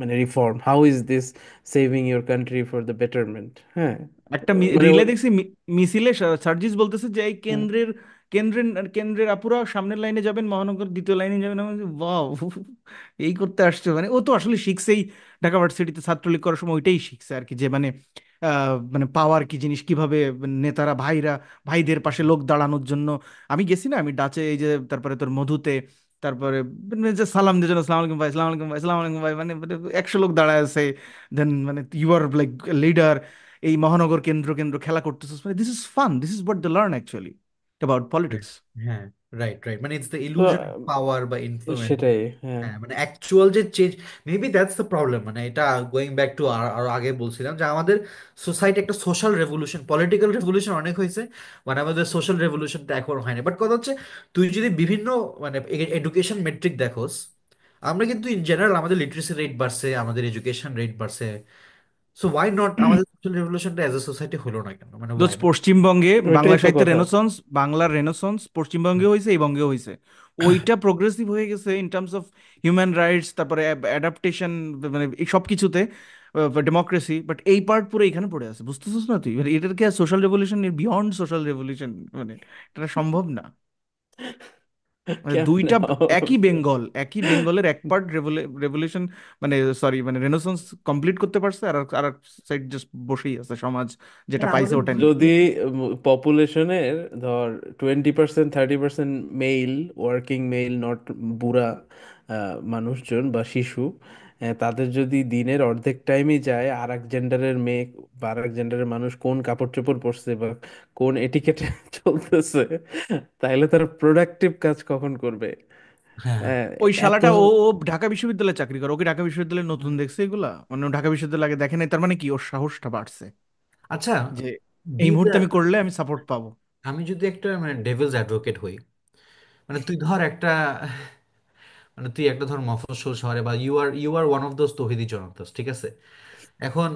মানে reform, how is this saving your country for the betterment? হ্যাঁ, একটা মানে রিলে দেখছি, মিছিলে সার্জিস বলতেছে যে এই হুম, কেন্দ্রের কেন্দ্রের আপুরা সামনের লাইনে যাবেন, মহানগর দ্বিতীয় লাইনে যাবেন। বাহ, এই করতে আসছে। মানে ও তো আসলে শিখছেই ঢাকা ভার্সিটিতে ছাত্রলীগ করার সময় ওইটাই শিখছে আর কি, যে মানে মানে পাওয়ার কি জিনিস, কিভাবে নেতারা ভাইদের পাশে লোক দাঁড়ানোর জন্য। আমি গেছি না, আমি ডাচে, এই যে তারপরে তোর মধুতে, তারপরে মানে যে সালাম দিয়ে জন্য সালাম আলাইকুম ভাই, সালাম আলাইকুম ভাই, সালাম আলাইকুম ভাই, মানে মানে 100 লোক দাঁড়ায় আছে। দেন মানে ইউ আর লাইক লিডার, এই মহানগর কেন্দ্র কেন্দ্র খেলা করতেছিস, মানে this is fun, this is what they learn actually about হ্যাঁ, পলিটিক্স। হ্যাঁ, রাইট, রাইট, মানে ইটস দ্য তো ইলুশন অফ পাওয়ার বা ইনফ্লুয়েন্স। সেটাই, হ্যাঁ। হ্যাঁ, মানে অ্যাকচুয়াল যে change, maybe that's the problem. মানে এটা গোয়িং ব্যাক টু আরো আগে বলছিলাম যে আমাদের সোসাইটি একটা সোশ্যাল রেভলিউশন, পলিটিক্যাল রেভলিউশন অনেক হয়েছে, মানে আমাদের সোশ্যাল রেভলিউশনটা এখন হয়নি। বাট কথা হচ্ছে, তুই যদি বিভিন্ন মানে এডুকেশন মেট্রিক দেখোস, আমরা কিন্তু ইন জেনারেল আমাদের লিটারেসি রেট বাড়ছে, আমাদের এডুকেশন রেট বাড়ছে। সো ওয়াই নট আমাদের সোশ্যাল রেভলিউশনটা অ্যাজ এ সোসাইটি হলো না কেন, মানে ওয়াই? দোস্ত, পশ্চিমবঙ্গে ওইটাই বাংলা তো সাহিত্যের কথা। রেনেসন্স, বাংলার রেনেসন্স পশ্চিমবঙ্গে হয়েছে, এই বঙ্গেও হয়েছে। ওইটা প্রোগ্রেসিভ হয়ে গেছে in terms of human rights, তারপরে অ্যাডাপ্টেশন, মানে এই সব কিছুতে, ডেমোক্রেসি। বাট এই পার্ট পুরো এখানে পড়ে আছে, বুঝতেছিস না তুই? মানে এটাকে social revolution, beyond social revolution, মানে এটা সম্ভব না। মানে কেমন দুইটা একই হবে? বেঙ্গল, একই বেঙ্গলের এক পার্ট রেভলিউশন, মানে সরি, মানে রেনেসন্স কমপ্লিট করতে পারছে, আর এক সাইড জাস্ট বসেই আছে সমাজ, যেটা হ্যাঁ, পাইছে আমাদের ওটা নিয়ে। যদি পপুলেশনের ধর 20%, 30% মেইল, ওয়ার্কিং মেইল, নট বুড়া মানুষজন বা শিশু, তাদের যদি দিনের অর্ধেক টাইমই যায় আর এক জেন্ডারের মেয়ে বা আর এক জেন্ডারের মানুষ কোন কাপড় চোপড় পরছে বা কোন এটিকেটে চলতেছে, তাহলে তারা প্রোডাক্টিভ কাজ কখন করবে? হ্যাঁ, আহ, ওই এত শালাটা ও ও ঢাকা বিশ্ববিদ্যালয়ে চাকরি করে, ওকে ঢাকা বিশ্ববিদ্যালয়ে নতুন দেখছে এগুলা, মানে ও ঢাকা বিশ্ববিদ্যালয়ে আগে দেখে নাই, তার মানে কি ওর সাহসটা বাড়ছে আচ্ছা, যে বি এই দ্য, মুহূর্তে আমি করলে আমি সাপোর্ট পাবো। আমি যদি একটা মানে ডেভিলস অ্যাডভোকেট হই, মানে তুই ধর একটা, মানে তুই একটা ধর মফস্বল শহরে, বা you are one of those তৌহিদি জনতা, ঠিক আছে? এখন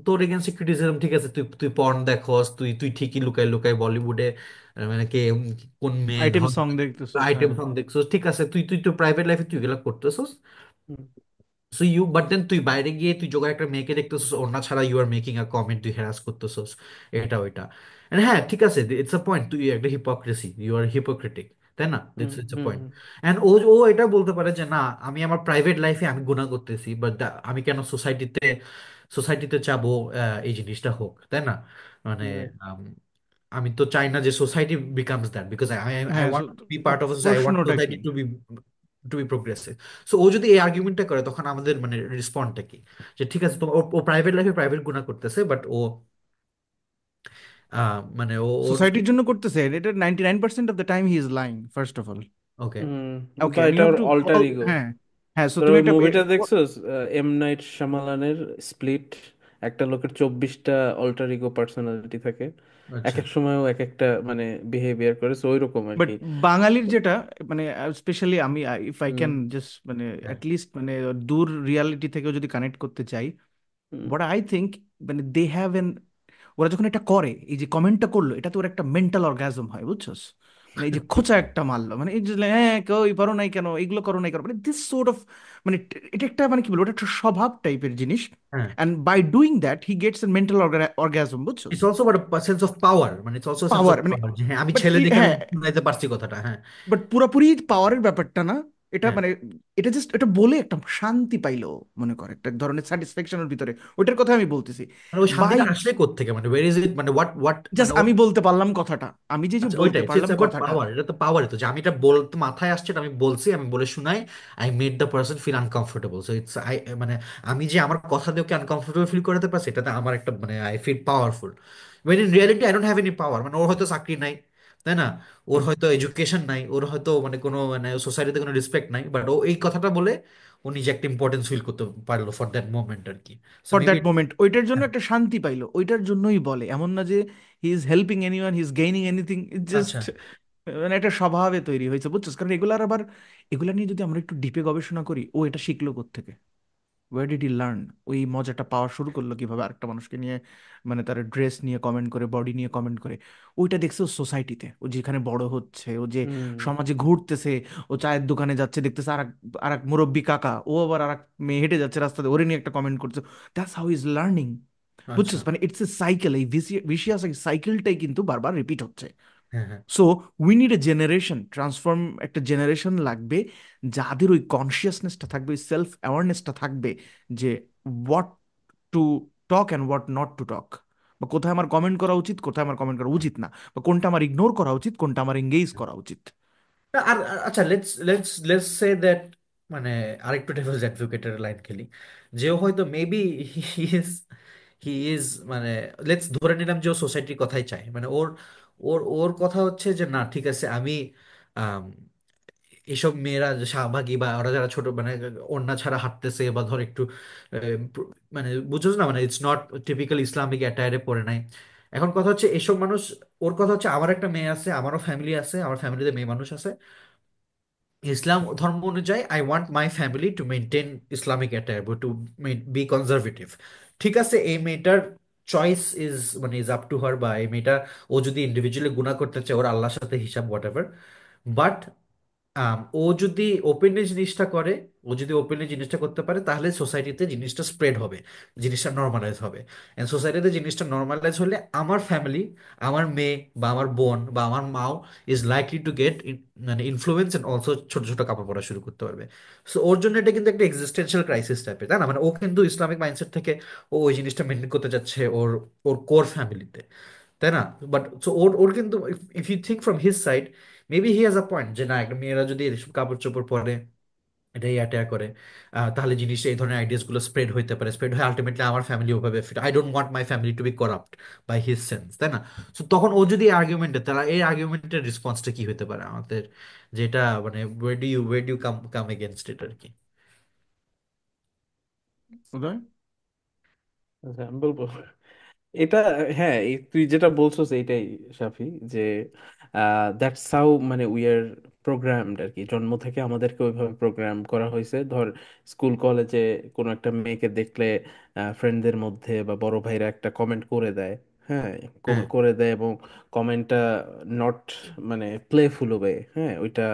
তোর এগেনস্ট ক্রিটিসিজম, ঠিক আছে, তুই তুই পর্ন দেখোস, তুই তুই ঠিকই লুকাই লুকাই বলিউডে মানে কে কোন মেয়ে আইটেম ধর সং দেখতেছিস, আইটেম হ্যাঁ। সং দেখছোস, ঠিক আছে, তুই তুই তো প্রাইভেট লাইফে তুই এগুলো করতেছস। হুম, সো ইউ, বাট দেন তুই বাইরে গিয়ে তুই যখন একটা মেয়েকে দেখতেছিস ওড়না ছাড়া, you are making a comment, তুই হ্যারাস করতেছিস, এটা ওইটা। And হ্যাঁ, ঠিক আছে, ইটস আ পয়েন্ট, তুই একটা হিপোক্রেসি, ইউ আর হিপোক্রেটিক, তাই না? Hmm, it's it's a hmm, point. Hmm, and ও ও এটা বলতে পারে যে না, আমি আমার প্রাইভেট লাইফে আমি গুনাহ করতেছি, বাট আমি কেন সোসাইটিতে চাবো এই জিনিসটা হোক, তাই না? মানে right. আম, আমি তো চাই না যে society becomes that, because I I হ্যাঁ, want to be part of society, I want প্রশ্নটা সোসাইটি কি? To be progressive. সো ও যদি এই আর্গুমেন্টটা করে, তখন আমাদের মানে রেসপন্ডটা কি? যে ঠিক আছে, তো ও ও প্রাইভেট লাইফে প্রাইভেট গুনাহ করতেছে, বাট ও মানে ও ওর, সোসাইটির জন্য করতেছে এটা, 99% of the time he is lying, first of all. Okay, hmm, okay, বা আমি এটা হ্যাভ ওর টু অল্টার কল, ইগো। হ্যাঁ। হ্যাঁ, সো তোরা তুমি ওই একটা মুভিটা দেখছোস, এম নাইট শামালানের স্প্লিট? একটা লোকের 24টা অল্টার ইগো পার্সোনালিটি থাকে, এক আচ্ছা, এক সময়ও এক একটা মানে বিহেভিয়ার করে, ওই রকম আর বাট কি। বাঙালির যেটা, মানে স্পেশালি আমি, if I hmm, can just মানে হ্যাঁ, অ্যাটলিস্ট মানে দূর রিয়ালিটি থেকেও যদি কানেক্ট করতে চাই, হুম, বট আই থিঙ্ক মানে দে হ্যাভ এন, ওরা যখন এটা করে, এই যে কমেন্টটা করলো, এটা তো ওর একটা মেন্টাল অর্গাজম হয়, বুঝছস? মানে এই যে খোঁচা একটা মারলো, মানে এই যে হ্যাঁ কই পারো নাই কেন, এইগুলো করো নাই কেন, মানে দিস সোর্ট অফ, মানে এটা একটা মানে কি বলবো, এটা একটা স্বভাব টাইপের জিনিস। হ্যাঁ। And by doing that he gets an mental orgasm, বুঝছস? It's also but sense of power, মানে it's also sense power of মানে, পাওয়ার, যে হ্যাঁ আমি বাট ছেলে দেখে আমি হ্যাঁ, শুনাইতে পারছি কথাটা, হ্যাঁ। বাট পুরোপুরি পাওয়ারের ব্যাপারটা না, এটা হ্যাঁ, মানে এটা জাস্ট এটা বলে একটা শান্তি পাইলো, মনে করে একটা ধরনের স্যাটিসফ্যাকশনের ভিতরে, ওইটার কথা আমি বলতেছি। মানে ওই বাই, শান্তিটা আসলে কোত্থেকে, মানে ওয়ের ইজ ইট, মানে হোয়াট হোয়াট মানে জাস্ট আমি বলতে পারলাম কথাটা, আমি যে যে আচ্ছা বলতে ওইটাই, ইটস পারলাম অ্যাবাউট কথাটা। পাওয়ার, এটা তো পাওয়ারই তো, যে আমি এটা বলতে মাথায় আসছে, এটা আমি বলছি, আমি বলে শুনাই, I made the person feel uncomfortable, so it's I, মানে আমি যে আমার কথা দিয়ে ওকে আনকমফোর্টেবল ফিল করাতে পারছি, এটাতে আমার একটা মানে I feel powerful. When in reality I don't have any power, মানে ওর হয়তো চাকরি নাই, তাই না, ওর হুম। হয়তো এডুকেশন নাই, ওর হয়তো মানে কোনো মানে সোসাইটিতে কোনো রেসপেক্ট নাই, বাট ও এই কথাটা বলে ও নিজে একটা ইম্পর্টেন্স ফিল করতে পারলো ফর দ্যাট মোমেন্ট আর কি। So for maybe, that moment ওইটার জন্য একটা শান্তি পাইলো, ওইটার জন্যই বলে, এমন না যে he is helping anyone, he is gaining anything, আচ্ছা, জাস্ট মানে একটা স্বভাবে তৈরি হয়েছে, বুঝছিস? কারণ এগুলার আবার, এগুলা নিয়ে যদি আমরা একটু ডিপে গবেষণা করি, ও এটা শিখলো কোত্থেকে, ওয়ার ডিড হি লার্ন? ওই মজাটা পাওয়া শুরু করলো কিভাবে আরেকটা মানুষকে নিয়ে, মানে তার ড্রেস নিয়ে কমেন্ট করে, বডি নিয়ে কমেন্ট করে? ওইটা দেখছে ও সোসাইটিতে, ও যেখানে বড় হচ্ছে, ও যে হুম। সমাজে ঘুরতেছে, ও চায়ের দোকানে যাচ্ছে, দেখতেছে আর আর এক মুরব্বী কাকা, ও আবার আর এক মেয়ে হেঁটে যাচ্ছে রাস্তাতে, ওরে নিয়ে একটা কমেন্ট করছে। That's how is learning. আচ্ছা, বুঝছিস? মানে ইটস এ সাইকেল, এই ভিসিয়াস সাইকেলটাই কিন্তু বারবার রিপিট হচ্ছে। হ্যাঁ, হ্যাঁ, so we need a generation transform, একটা জেনারেশন লাগবে যাদের ওই কনসিয়াসনেসটা থাকবে, ওই সেলফ অ্যাওয়ারনেসটা থাকবে, যে what to talk and what not to talk, বা কোথায় আমার কমেন্ট করা উচিত, কোথায় আমার কমেন্ট করা উচিত না, বা কোনটা আমার ইগনোর করা উচিত, কোনটা আমার এঙ্গেজ করা উচিত। না, আচ্ছা, লেটস সে দ্যাট, মানে আরেকটু ডেভিলস অ্যাডভোকেটের লাইন খেলি, যে ও হয়তো maybe he is he is মানে লেটস ধরে নিলাম যে ও সোসাইটির কথাই চায়, মানে ওর ওর ওর কথা হচ্ছে যে না ঠিক আছে, আমি আম, এসব মেয়েরা যে শাহবাগী বা ওরা যারা ছোট মানে ওড়না ছাড়া হাঁটতেছে বা ধর একটু মানে বুঝছোস না, মানে ইটস নট টিপিক্যাল ইসলামিক অ্যাটায়ারে পরে নাই। এখন কথা হচ্ছে এসব মানুষ, ওর কথা হচ্ছে আমার একটা মেয়ে আছে, আমারও ফ্যামিলি আছে, আমার ফ্যামিলিতে মেয়ে মানুষ আছে, ইসলাম ধর্ম অনুযায়ী I want my family to maintain Islamic attire, to be conservative. ঠিক আছে, এই মেয়েটার চয়েস ইজ মানে ইজ আপ টু হার, বা এই মেয়েটা ও যদি ইন্ডিভিজুয়ালি গুনাহ করতে চায় ওর আল্লাহর সাথে হিসাব হোয়াট এভার, বাট ও যদি ওপেনলি জিনিসটা করে, ও যদি ওপেনলি জিনিসটা করতে পারে, তাহলে সোসাইটিতে জিনিসটা স্প্রেড হবে, জিনিসটা নর্মালাইজ হবে। এন্ড সোসাইটিতে জিনিসটা নর্মালাইজ হলে আমার ফ্যামিলি, আমার মেয়ে বা আমার বোন বা আমার মাও ইজ লাইকলি টু গেট মানে ইনফ্লুয়েন্স, এন্ড অলসো ছোট ছোট কাপড় পরা শুরু করতে পারবে। সো ওর জন্য এটা কিন্তু একটা এক্সিস্টেন্সিয়াল ক্রাইসিস টাইপের, তাই না, মানে ও কিন্তু ইসলামিক মাইন্ডসেট থেকে ও ওই জিনিসটা মেনটেন করতে যাচ্ছে ওর ওর কোর ফ্যামিলিতে, তাই না? বাট সো ওর ওর কিন্তু, if you think from his side, maybe he has a point, যে না একটা মেয়েরা যদি এসব কাপড় চোপড় পরে, এটাই অ্যাটাক করে, তাহলে জিনিস এই ধরনের আইডিয়াস গুলো স্প্রেড হইতে পারে, স্প্রেড হয়ে আলটিমেটলি আমার ফ্যামিলি ওভাবে fit, I don't want my family to be corrupt by his sense, তাই না? তো তখন ও যদি আর্গুমেন্টে, তাহলে এই আর্গুমেন্টের রেসপন্সটা কি হতে পারে আমাদের, যেটা মানে we do come come against it আর কি? উদয়? আচ্ছা, আমি বলবো এটা। হ্যাঁ, তুই যেটা বলছস এইটাই সাফি, যে দ্যাটস হাউ মানে উই আর প্রোগ্রামড আর কি, জন্ম থেকে আমাদেরকে ওইভাবে প্রোগ্রাম করা হয়েছে। ধর স্কুল কলেজে কোনো একটা মেয়েকে দেখলে ফ্রেন্ডদের মধ্যে বা বড় ভাইরা একটা কমেন্ট করে দেয়। হ্যাঁ, হ্যাঁ, করে দেয়, এবং কমেন্টটা নট মানে প্লেফুল হবে, হ্যাঁ ওইটা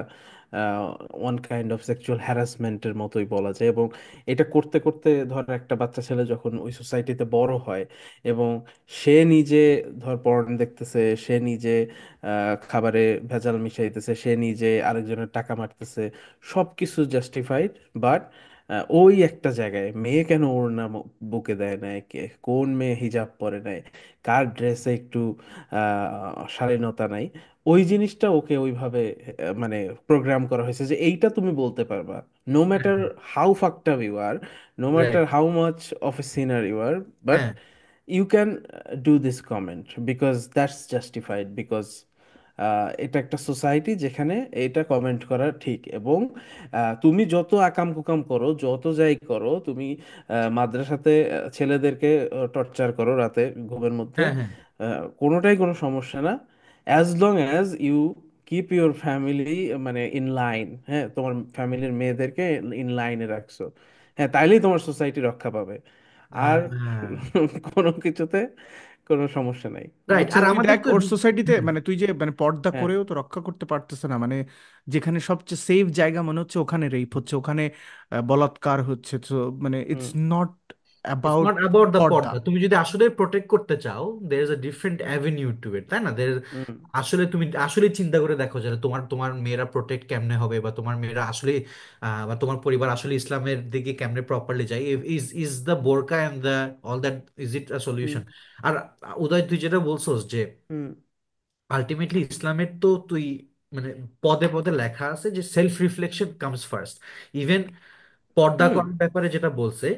ওয়ান কাইন্ড অফ সেক্সুয়াল হ্যারাসমেন্টের মতোই বলা যায়। এবং এটা করতে করতে ধর একটা বাচ্চা ছেলে যখন ওই সোসাইটিতে বড় হয়, এবং সে নিজে ধর পর্ন দেখতেছে, সে নিজে খাবারে ভেজাল মিশাইতেছে, সে নিজে আরেকজনের টাকা মারতেছে, সব কিছু জাস্টিফাইড, বাট ওই একটা জায়গায় মেয়ে কেন ওর নাম বুকে দেয় নাই, কে কোন মেয়ে হিজাব পরে নাই, কার ড্রেসে একটু শালীনতা নাই, ওই জিনিসটা ওকে ওইভাবে মানে প্রোগ্রাম করা হয়েছে যে এইটা তুমি বলতে পারবা, no matter how fucked up you are, no right, matter how much of a sinner you are, but হ্যাঁ, you can do this comment because that's justified, because এটা একটা সোসাইটি যেখানে এটা কমেন্ট করা ঠিক। এবং তুমি যত আকাম কুকাম করো, যত যাই করো, তুমি মাদ্রাসাতে ছেলেদেরকে টর্চার করো রাতে ঘুমের মধ্যে, হ্যাঁ, হ্যাঁ, কোনোটাই কোনো সমস্যা না, as long as you keep your family মানে ইন লাইন, হ্যাঁ তোমার ফ্যামিলির মেয়েদেরকে ইন লাইনে রাখছো, হ্যাঁ তাইলেই তোমার সোসাইটি রক্ষা পাবে। আর কোনো কিছুতে কোনো সমস্যা নাই। রাইট। আচ্ছা আর তুই আমাদের দেখ তো ওর সোসাইটিতে, মানে তুই যে মানে পর্দা হ্যাঁ। করেও তো রক্ষা করতে পারতেছে না, মানে যেখানে সবচেয়ে সেফ জায়গা মনে হচ্ছে ওখানে রেপ হচ্ছে, ওখানে বলাৎকার হচ্ছে, তো মানে it's hmm. Not it's about not about the পর্দা। পর্দা। তুমি যদি আসলে প্রোটেক্ট করতে চাও, there is a different avenue to it, তাই না? দের হুম আসলে তুমি আসলে চিন্তা করে দেখো যে তোমার তোমার মেয়েরা প্রোটেক্ট কেমনে হবে, বা তোমার মেয়েরা আসলে বা তোমার পরিবার আসলে ইসলামের দিকে কেমনে প্রপারলি যায়। Is is the burqa and the all that, is it a hmm solution? আর উদয়, তুই যেটা বলছোস যে হুম আলটিমেটলি ইসলামের তো তুই মানে পদে পদে লেখা আছে যে self reflection comes first. Even পর্দা হুম। করার ব্যাপারে যেটা বলছে,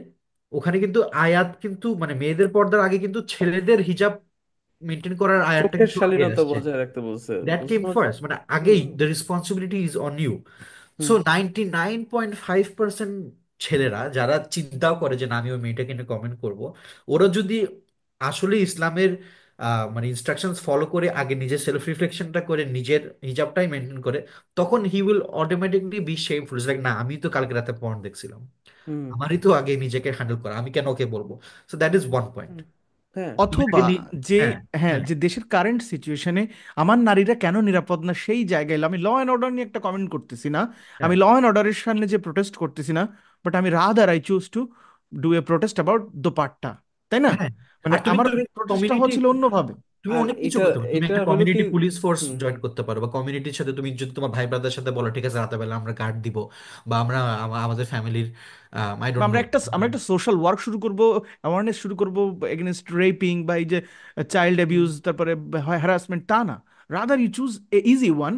ওখানে কিন্তু আয়াত কিন্তু মানে মেয়েদের পর্দার আগে কিন্তু ছেলেদের হিজাব মেনটেন করার আয়াতটা চোখের কিন্তু আগে শালীনতা আসছে। বজায় রাখতে বলছে, দ্যাট বুঝতে কেম পারছো? ফার্স্ট, মানে আগেই hmm the responsibility is on you. So hmm 99.5% ছেলেরা যারা চিন্তাও করে যে না আমি ওই মেয়েটাকে নিয়ে কমেন্ট করব, ওরা যদি আসলে ইসলামের মানে ইনস্ট্রাকশনস ফলো করে আগে নিজের সেলফ রিফ্লেকশনটা করে নিজের হিজাবটাই মেনটেন করে, তখন he will automatically be shameful. Like না, আমি তো কালকে রাতে পর্ন দেখছিলাম, হুম আমারই তো আগে নিজেকে হ্যান্ডেল করা, আমি কেন ওকে বলবো? So that is one point. হুম। হ্যাঁ তুমি অথবা আগে যে, হ্যাঁ, হ্যাঁ, হ্যাঁ, যে দেশের কারেন্ট সিচুয়েশনে আমার নারীরা কেন নিরাপদ না সেই জায়গায় এলো। আমি ল অ্যান্ড অর্ডার নিয়ে একটা কমেন্ট করতেছি না, আমি হ্যাঁ, ল অ্যান্ড অর্ডারের সামনে যে প্রোটেস্ট করতেছি না, বাট আমি rather I choose to do a protest about dupatta, তাই না? হ্যাঁ। মানে আর তুমি আমার তুমি প্রোটেস্টটা কমিউনিটি, হচ্ছিল অন্যভাবে। তুমি আর অনেক কিছু এটা করতে পারো। তুমি এটা একটা হলো কি, কমিউনিটি পুলিশ ফোর্স হুম জয়েন করতে পারো, বা কমিউনিটির সাথে তুমি যদি তোমার ভাই ব্রাদার সাথে বলো ঠিক আছে রাতে বেলা আমরা গার্ড দিব, বা আমরা আমাদের ফ্যামিলির আই বা ডোন্ট নো। আমরা একটা সোশ্যাল ওয়ার্ক শুরু করব, অ্যাওয়ারনেস শুরু করব এগেনস্ট রেপিং বা এই যে চাইল্ড অ্যাবিউজ, তারপরে হ্যারাসমেন্ট, তা না। Rather you choose a easy one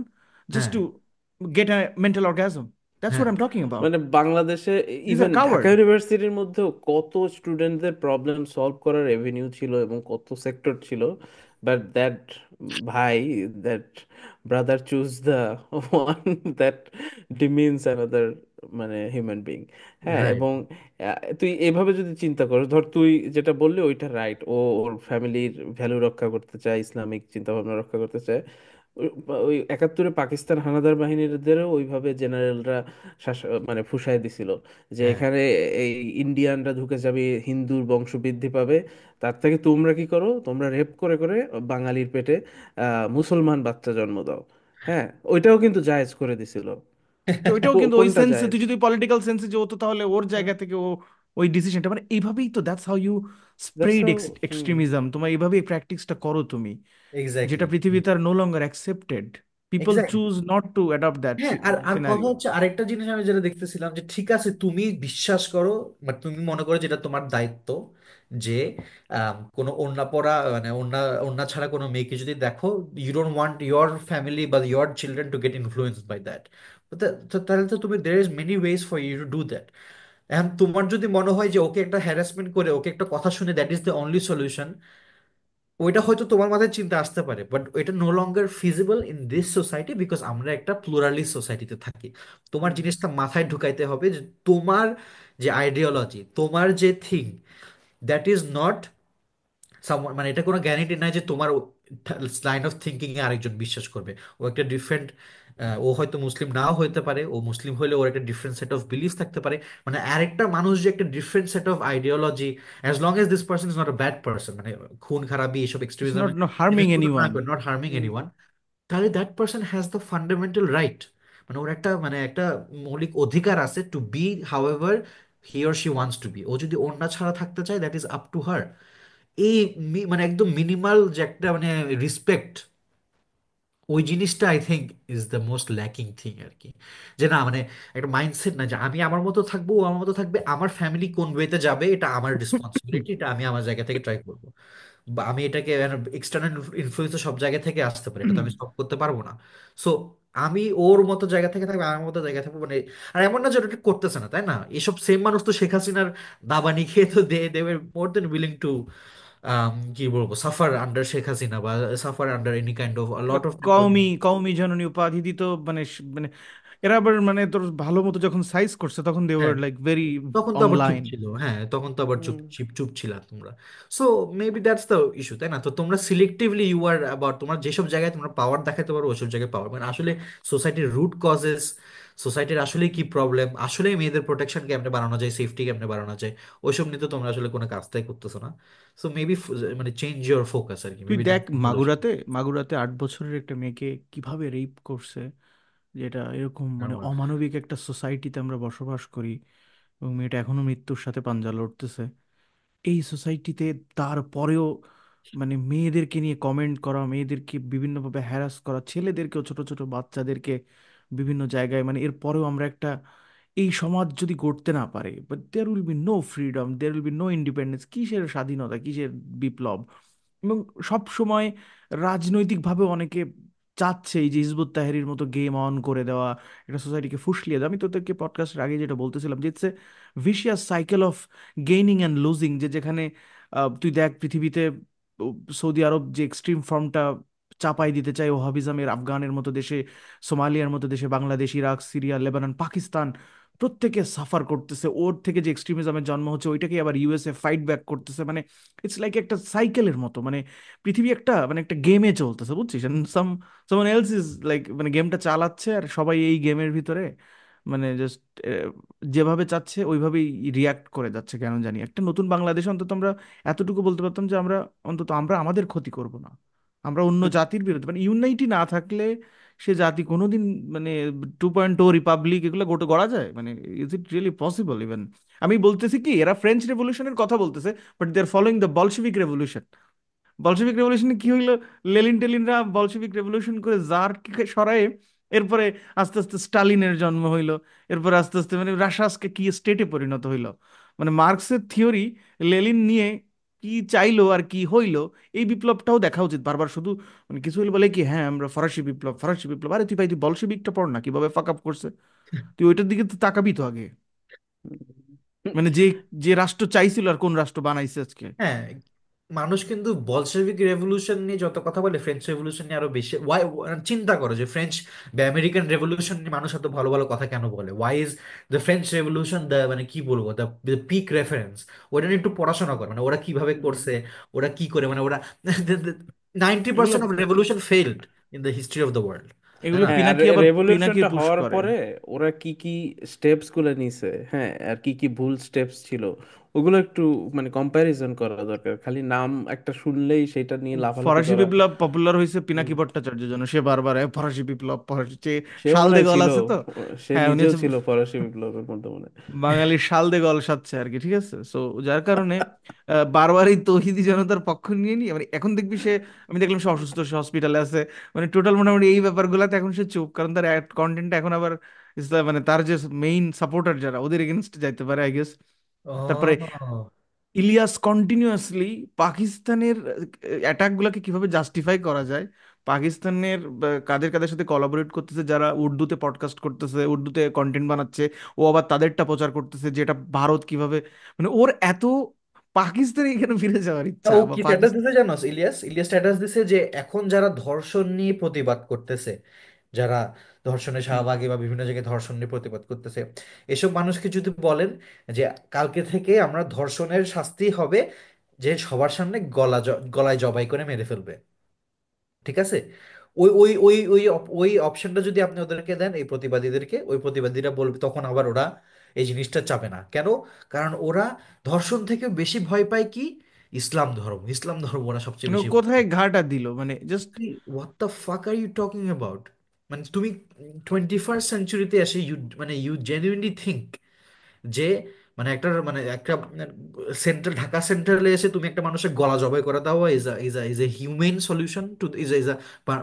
just হ্যাঁ, to get a mental orgasm. That's হ্যাঁ, what I am talking about. মানে বাংলাদেশে দিস আর ইভেন ঢাকা কাওয়ার্ড। ইউনিভার্সিটির মধ্যেও কত স্টুডেন্টদের প্রবলেম সলভ করার এভিনিউ ছিল এবং কত সেক্টর ছিল, বাট দ্যাট ভাই, that brother choose the one that demeans another, মানে হিউম্যান বিং। হ্যাঁ, রাইট, এবং তুই এভাবে যদি চিন্তা করিস, ধর তুই যেটা বললি ওইটা রাইট, ও ওর ফ্যামিলির ভ্যালু রক্ষা করতে চায়, ইসলামিক চিন্তা ভাবনা রক্ষা করতে চায়। ওই একাত্তরে পাকিস্তান হানাদার বাহিনীদেরও ওইভাবে জেনারেলরা মানে ফুসায় দিছিল যে হ্যাঁ। এখানে এই ইন্ডিয়ানরা ঢুকে যাবে, হিন্দুর বংশ বৃদ্ধি পাবে, তার থেকে তোমরা কি করো, তোমরা রেপ করে করে বাঙালির পেটে মুসলমান বাচ্চা জন্ম দাও। হ্যাঁ, ওইটাও কিন্তু জায়েজ করে দিছিল। তো ওইটাও কিন্তু ওই কোনটা সেন্সে, জায়েজ? তুই যদি পলিটিক্যাল সেন্সে যে হতো তাহলে ওর হুম, জায়গা থেকে ও ওই ডিসিশনটা, মানে এইভাবেই তো that's how you that's spread how. Hmm, extremism. তোমার এইভাবেই প্র্যাকটিসটা করো তুমি, যেটা এক্স্যাক্টলি। পৃথিবীতে আর no longer accepted. People exactly. Choose not to adopt that হ্যাঁ, আর আর কথা সিনারিও। হচ্ছে আরেকটা জিনিস আমি যেটা দেখতেছিলাম যে ঠিক আছে তুমি বিশ্বাস করো বা তুমি মনে করো যেটা তোমার দায়িত্ব, যে কোনো ওড়না পরা মানে ওড়না ওড়না ছাড়া কোনো মেয়েকে যদি দেখো, you don't want your family বা your children to get influenced by that, তাহলে তো তুমি there is many ways for you to do that. এখন তোমার যদি মনে হয় যে ওকে একটা হ্যারাসমেন্ট করে ওকে একটা কথা শুনে that is the only solution, ওইটা হয়তো তোমার মাথায় চিন্তা আসতে পারে, বাট এটা no longer feasible in this society, because আমরা একটা প্লুরালিস্ট সোসাইটিতে থাকি। তোমার হুম, জিনিসটা মাথায় ঢুকাইতে হবে যে তোমার যে আইডিওলজি, তোমার যে thing, that is not someone, মানে এটা কোনো গ্যারান্টি নাই যে তোমার লাইন অফ থিঙ্কিং এ আরেকজন বিশ্বাস করবে। ও একটা ডিফারেন্ট, ও হয়তো মুসলিম নাও হইতে পারে, ও মুসলিম হলে ওর একটা ডিফারেন্ট সেট অফ বিলিফ থাকতে পারে। মানে আরেকটা মানুষ যে একটা different set of ideology, as long as this person is not a bad person, মানে খুন খারাপি এইসব ইটস নট এক্সট্রিমিজমের নো হার্মিং জিনিসগুলো না এনিওয়ান। করে, নট হার্মিং হুম, এনিওয়ান, তাহলে that person has the fundamental right, মানে ওর একটা মানে একটা মৌলিক অধিকার আছে to be however he or she wants to be. ও যদি ওড়না ছাড়া থাকতে চায়, দ্যাট ইজ আপ টু হার। এই মানে একদম মিনিমাল যে একটা মানে রেসপেক্ট, ওই জিনিসটা I think is the most lacking thing আর কি। যে না মানে একটা মাইন্ডসেট না যে আমি আমার মতো থাকবো, ও আমার মতো থাকবে, আমার ফ্যামিলি কোন ওয়েতে যাবে এটা আমার রেসপন্সিবিলিটি, এটা আমি আমার জায়গা থেকে ট্রাই করবো। বা আমি এটাকে এক্সটার্নাল ইনফ্লুয়েন্স সব জায়গা থেকে আসতে পারে, এটা তো আমি স্টপ করতে পারবো না। সো আমি ওর মতো জায়গা থেকে থাকবো, আমার মতো জায়গা থাকবো, মানে আর এমন না যে ওটা করতেছে না, তাই না? এসব সেম মানুষ তো শেখ হাসিনার দাবানি খেয়ে তো দেবে মোর দেন উইলিং টু কি বলবো, সাফার আন্ডার শেখ হাসিনা, বা suffer under any kind of বা লট অফ পিপল। কওমি কওমি জননী উপাধি দিত, মানে মানে এরা আবার মানে তোর ভালো মতো যখন সাইজ করছে তখন দে ওয়ার হ্যাঁ, লাইক ভেরি তখন তো আবার চুপ অনলাইন। ছিল, হ্যাঁ তখন তো আবার চুপ হুম। চুপ চুপ ছিল তোমরা। So maybe that's the issue, তাই না? তো তোমরা সিলেক্টিভলি ইউ আর অ্যাবাউট, তোমার যেসব জায়গায় তোমরা পাওয়ার দেখাতে পারো ওইসব জায়গায় পাওয়ার, মানে আসলে সোসাইটির রুট কজেস, সোসাইটির আসলে কি প্রবলেম, আসলে মেয়েদের প্রোটেকশন কেমনে বাড়ানো যায়, সেফটি কেমনে বাড়ানো যায়, ওইসব নিয়ে তো তোমরা আসলে কোনো কাজটাই করতেছো না। সো মেবি মানে চেঞ্জ ইউর ফোকাস আর কি, তুই মেবি দেখ দ্যাটস মাগুরাতে, মাগুরাতে 8 বছরের একটা মেয়েকে কিভাবে রেপ করছে, যেটা এরকম মানে অমানবিক একটা সোসাইটিতে আমরা বসবাস করি, এবং মেয়েটা এখনো মৃত্যুর সাথে পাঞ্জা লড়তেছে। এই সোসাইটিতে তারপরেও মানে মেয়েদেরকে নিয়ে কমেন্ট করা, মেয়েদেরকে বিভিন্নভাবে হ্যারাস করা, ছেলেদেরকেও, ছোট ছোট বাচ্চাদেরকে বিভিন্ন জায়গায়, মানে এরপরেও আমরা একটা, এই সমাজ যদি গড়তে না পারে, but there will be no freedom, there will be no independence, কিসের স্বাধীনতা, কিসের বিপ্লব। এবং সব সময় রাজনৈতিকভাবে অনেকে চাচ্ছে এই যে হিজবুত তাহরির মতো গেম অন করে দেওয়া, একটা সোসাইটিকে ফুসলিয়ে দেওয়া। আমি তোদেরকে পডকাস্টের আগে যেটা বলতেছিলাম যে it's a vicious cycle of gaining and losing, যে যেখানে তুই দেখ পৃথিবীতে সৌদি আরব যে এক্সট্রিম ফর্মটা চাপাই দিতে চায় ওহাবিজমের, আফগানের মতো দেশে, সোমালিয়ার মতো দেশে, Bangladesh, Iraq, Syria, Lebanon, Pakistan, প্রত্যেকে সাফার করতেছে। ওর থেকে যে এক্সট্রিমিজমের জন্ম হচ্ছে ওইটাকে আবার ইউএসএ ফাইট ব্যাক করতেছে। মানে ইটস লাইক একটা সাইকেলের মতো, মানে পৃথিবী একটা মানে একটা গেমে চলতেছে, বুঝছিস? সামওয়ান এলস ইজ লাইক, মানে গেমটা চালাচ্ছে আর সবাই এই গেমের ভিতরে মানে জাস্ট যেভাবে চাচ্ছে ওইভাবেই রিয়াক্ট করে যাচ্ছে। কেন জানি একটা নতুন বাংলাদেশ অন্তত আমরা এতটুকু বলতে পারতাম যে আমরা অন্তত আমরা আমাদের ক্ষতি করব না, আমরা অন্য জাতির বিরুদ্ধে, মানে ইউনাইটি না থাকলে সে জাতি কোনোদিন মানে 2.0 রিপাবলিক এগুলো গড়া যায়? মানে is it really possible even? আমি বলতেছি কি, এরা ফ্রেঞ্চ রেভলিউশনের কথা বলতেছে, but they are following the Bolshevik revolution. Bolshevik রেভলিউশনে কি হইলো? লেলিন টেলিনরা বলশেভিক রেভলিউশন করে জার সরায়ে এরপরে আস্তে আস্তে স্টালিনের জন্ম হইলো। এরপরে আস্তে আস্তে মানে রাশিয়া আজকে কি স্টেটে পরিণত হইলো। মানে মার্কসের থিওরি লেলিন নিয়ে কি চাইলো আর কি হইলো, এই বিপ্লবটাও দেখা উচিত বারবার। শুধু মানে কিছু হইলে বলে কি, হ্যাঁ আমরা ফরাসি বিপ্লব, ফরাসি বিপ্লব, আরে তুই ভাই তুই বলশেভিকটা পড় না, কিভাবে ফাক আপ করছে। তুই ওইটার দিকে তো তাকাবি তো আগে। মানে যে যে রাষ্ট্র চাইছিল আর কোন রাষ্ট্র বানাইছে আজকে। হ্যাঁ, মানুষ কিন্তু বলশেভিক রেভলিউশন নিয়ে যত কথা বলে ফ্রেঞ্চ রেভলিউশন নিয়ে আরো বেশি ওয়াই চিন্তা করো যে ফ্রেঞ্চ বা আমেরিকান রেভলিউশন নিয়ে মানুষ এত ভালো ভালো কথা কেন বলে। Why is the French revolution the মানে কি বলবো দ্য পিক রেফারেন্স? ওটা নিয়ে একটু পড়াশোনা করে, মানে ওরা কিভাবে করছে, ওরা কি করে, মানে ওরা 90% এগুলো of revolution failed in the history of the world, তাই এগুলো না? হ্যাঁ, আর পিনাকি আবার পিনাকি রেভলিউশনটা পুশ হওয়ার করে। পরে ওরা কি কি স্টেপস গুলো নিছে, হ্যাঁ, আর কি কি ভুল স্টেপস ছিল, ওগুলো একটু মানে কম্প্যারিজন করা দরকার। খালি নাম একটা শুনলেই সেটা নিয়ে লাফালাফি ফরাসি করা। বিপ্লব পপুলার হয়েছে হুম। পিনাকি ভট্টাচার্যের জন্য, সে বারবার ফরাসি বিপ্লব, ফরাসি সে শাল মনে দে হয় গল ছিল, আছে তো। সে হ্যাঁ উনি নিজেও হচ্ছে ছিল ফরাসি বিপ্লবের মধ্যে মনে হয়। বাঙালির শাল দে গল সাচ্ছে আর কি, ঠিক আছে। সো যার কারণে বারবার এই তৌহিদি জনতার পক্ষ নিয়ে নিয়ে মানে এখন দেখবি সে, আমি দেখলাম সে অসুস্থ, সে হসপিটালে আছে। মানে টোটাল মোটামুটি এই ব্যাপারগুলোতে এখন সে চুপ, কারণ তার কন্টেন্টটা এখন আবার ইসলাম মানে তার যে মেইন সাপোর্টার যারা ওদের এগেনস্ট যাইতে পারে আই গেস। তারপরে ও, ইলিয়াস কন্টিনিউয়াসলি পাকিস্তানের অ্যাটাকগুলোকে কিভাবে জাস্টিফাই করা যায়, পাকিস্তানের কাদের কাদের সাথে কোলাবোরেট করতেছে, যারা উর্দুতে পডকাস্ট করতেছে, উর্দুতে কন্টেন্ট বানাচ্ছে, ও আবার তাদেরটা প্রচার করতেছে, যেটা ভারত কিভাবে, মানে ওর এত পাকিস্তানে এখানে ফিরে যাওয়ার ইচ্ছা ও বা কি স্ট্যাটাস পাকিস্তান। দিছে জানোস? ইলিয়াস ইলিয়াস স্ট্যাটাস দিছে যে এখন যারা ধর্ষণ নিয়ে প্রতিবাদ করতেছে, যারা ধর্ষণে শাহবাগী বা বিভিন্ন জায়গায় ধর্ষণ নিয়ে প্রতিবাদ করতেছে, এসব মানুষকে যদি বলেন যে কালকে থেকে আমরা ধর্ষণের শাস্তি হবে যে সবার সামনে গলায় জবাই করে মেরে ফেলবে, ঠিক আছে? ওই অপশনটা যদি আপনি ওদেরকে দেন, এই প্রতিবাদীদেরকে, ওই প্রতিবাদীরা বলবে, তখন আবার ওরা এই জিনিসটা চাবে না কেন? কারণ ওরা ধর্ষণ থেকে বেশি ভয় পায় কি? ইসলাম ধর্ম। ইসলাম ধর্ম ওরা সবচেয়ে মানে ও বেশি ভয় কোথায় পায়। ঘাটা দিল মানে just. What the fuck are you talking about? মানে তুমি 21st সেঞ্চুরিতে এসে ইউ জেনুইনলি থিঙ্ক যে মানে একটা সেন্ট্রাল ঢাকা সেন্ট্রালে এসে তুমি একটা মানুষের গলা জবাই করে দেওয়া is a humane solution to is a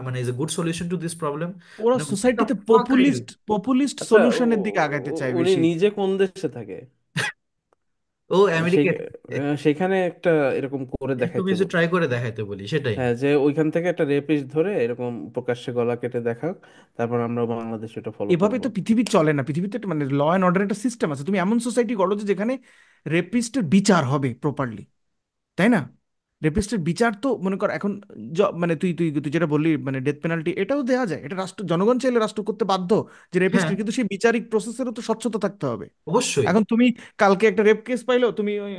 মানে is a good solution to this problem? ওরা মানে what the সোসাইটিতে fuck are you? পপুলিস্ট আচ্ছা, সলিউশনের দিকে আগাইতে চায় উনি বেশি। নিজে কোন দেশে থাকে? ও সে- আমেরিকা। সেখানে একটা এরকম করে তুমি দেখাইতে যে বল। ট্রাই করে দেখাইতে বলি সেটাই। হ্যাঁ, যে ওইখান থেকে একটা রেপিস্ট ধরে এরকম প্রকাশ্যে গলা কেটে দেখাক, তারপর আমরা বাংলাদেশে এটা ফলো এভাবে করব। তো পৃথিবী চলে না। পৃথিবীতে একটা মানে ল অ্যান্ড অর্ডার একটা সিস্টেম আছে। তুমি এমন সোসাইটি গড়ো যে যেখানে রেপিস্টের বিচার হবে প্রপারলি, তাই না? রেপিস্টের বিচার তো মনে কর এখন মানে তুই তুই তুই যেটা বললি মানে ডেথ পেনাল্টি, এটাও দেওয়া যায়, এটা রাষ্ট্র, জনগণ চাইলে রাষ্ট্র করতে বাধ্য যে হ্যাঁ, রেপিস্টের, কিন্তু সেই বিচারিক প্রসেসেরও তো স্বচ্ছতা থাকতে হবে। অবশ্যই। এখন তুমি কালকে একটা রেপ কেস পাইলো, তুমি ওই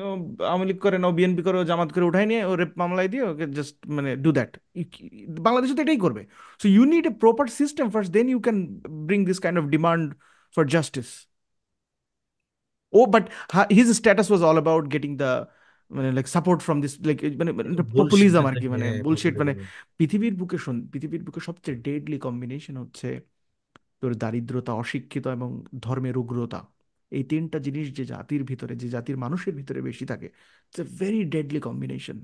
আওয়ামী লীগ করে নাও, বিএনপি করে, জামাত করে উঠাই নিয়ে ও রেপ মামলায় দিয়ে ওকে জাস্ট মানে ডু দ্যাট। বাংলাদেশে তো এটাই করবে। So you need a proper system first, then you can bring this kind of demand for justice. ও but his status was all about getting the মানে like support from this like মানে bullshit populism আর যেটা, কি, মানে হ্যাঁ, bullshit মানে। populism। পৃথিবীর বুকে শোন, পৃথিবীর বুকে সবচেয়ে ডেডলি কম্বিনেশন হচ্ছে তোর দারিদ্রতা, অশিক্ষিত এবং ধর্মের উগ্রতা। এই তিনটা জিনিস যে জাতির ভিতরে, যে জাতির মানুষের ভিতরে বেশি থাকে, it's a very deadly combination.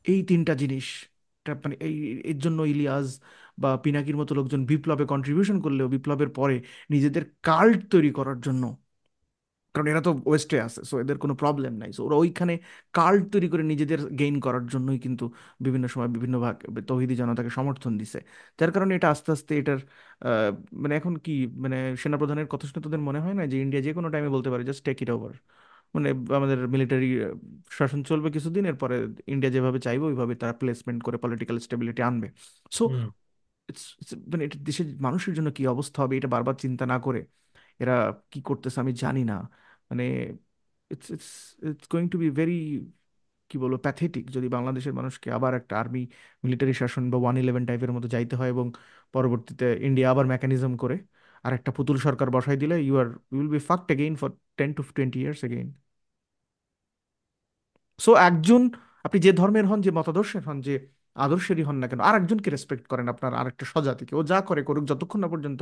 এই তিনটা জিনিস, মানে এর জন্য ইলিয়াস বা পিনাকির মতো লোকজন বিপ্লবে কন্ট্রিবিউশন করলেও বিপ্লবের পরে নিজেদের কাল্ট তৈরি করার জন্য, কারণ এরা তো ওয়েস্টে আছে, সো এদের কোনো প্রবলেম নাই, সো ওরা ওইখানে কাল্ট তৈরি করে নিজেদের গেইন করার জন্যই কিন্তু বিভিন্ন সময় বিভিন্ন ভাগ তৌহিদি জনতাকে সমর্থন দিছে। যার কারণে এটা আস্তে আস্তে এটার আহ, মানে এখন কি, মানে সেনাপ্রধানের কথা শুনে তোদের মনে হয় না যে ইন্ডিয়া যে কোনো টাইমে বলতে পারে জাস্ট টেক ইট ওভার, মানে আমাদের মিলিটারি শাসন চলবে কিছুদিন, এরপরে ইন্ডিয়া যেভাবে চাইবে ওইভাবে তারা প্লেসমেন্ট করে পলিটিক্যাল স্টেবিলিটি আনবে। সো হুম। মানে এটা দেশের মানুষের জন্য কি অবস্থা হবে এটা বারবার চিন্তা না করে এরা কি করতেছে আমি জানি না। মানে it's it's it's going to be very, কি বলবো, প্যাথেটিক যদি বাংলাদেশের মানুষকে আবার একটা আর্মি মিলিটারি শাসন বা 111 টাইপের মতো যাইতে হয়, এবং পরবর্তীতে ইন্ডিয়া আবার মেকানিজম করে আর একটা পুতুল সরকার বসাই দিলে you will be fucked again for 10 to 20 years again. So একজন, আপনি যে ধর্মের হন, যে মতাদর্শের হন, যে আদর্শেরই হন না কেন, আর একজনকে রেসপেক্ট করেন, আপনার আরেকটা স্বজাতিকে, ও যা করে করুক, যতক্ষণ না পর্যন্ত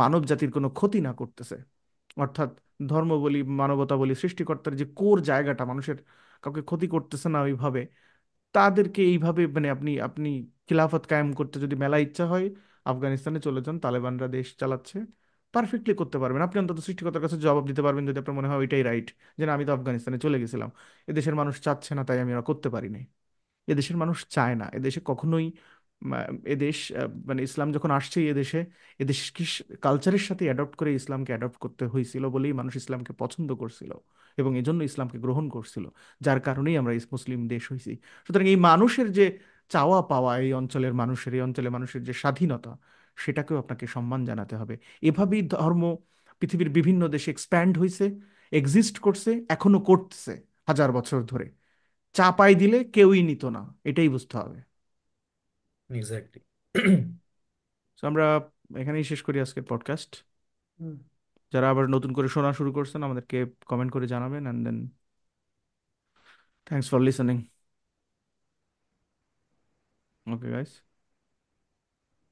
মানব জাতির কোনো ক্ষতি না করতেছে। অর্থাৎ ধর্ম বলি, মানবতা বলি, সৃষ্টিকর্তার যে কোর জায়গাটা, মানুষের কাউকে ক্ষতি করতেছে না ওইভাবে, তাদেরকে এইভাবে, মানে আপনি আপনি খিলাফত কায়েম করতে যদি মেলা ইচ্ছা হয়, আফগানিস্তানে চলে যান, তালেবানরা দেশ চালাচ্ছে, পারফেক্টলি করতে পারবেন। আপনি অন্তত সৃষ্টিকর্তার কাছে জবাব দিতে পারবেন যদি আপনার মনে হয় ওইটাই রাইট, যে না, আমি তো আফগানিস্তানে চলে গেছিলাম, এদেশের মানুষ চাচ্ছে না তাই আমি ওরা করতে পারিনি। এদেশের মানুষ চায় না, এদেশে কখনোই এদেশ মানে ইসলাম যখন আসছে এদেশে, এদেশ কি কালচারের সাথে অ্যাডপ্ট করে ইসলামকে অ্যাডপ্ট করতে হয়েছিল বলেই মানুষ ইসলামকে পছন্দ করছিল এবং এজন্য ইসলামকে গ্রহণ করছিল, যার কারণেই আমরা মুসলিম দেশ হয়েছি। সুতরাং এই মানুষের যে চাওয়া পাওয়া, এই অঞ্চলের মানুষের, এই অঞ্চলের মানুষের যে স্বাধীনতা, সেটাকেও আপনাকে সম্মান জানাতে হবে। এভাবেই ধর্ম পৃথিবীর বিভিন্ন দেশে এক্সপ্যান্ড হয়েছে, এক্সিস্ট করছে, এখনো করতেছে হাজার বছর ধরে। চাপাই দিলে কেউই নিত না, এটাই বুঝতে হবে। এক্স্যাক্টলি। তো আমরা এখানেই শেষ করি আজকের পডকাস্ট। যারা আবার নতুন করে শোনা শুরু করছেন আমাদেরকে কমেন্ট করে জানাবেন, and then thanks for listening. Okay guys.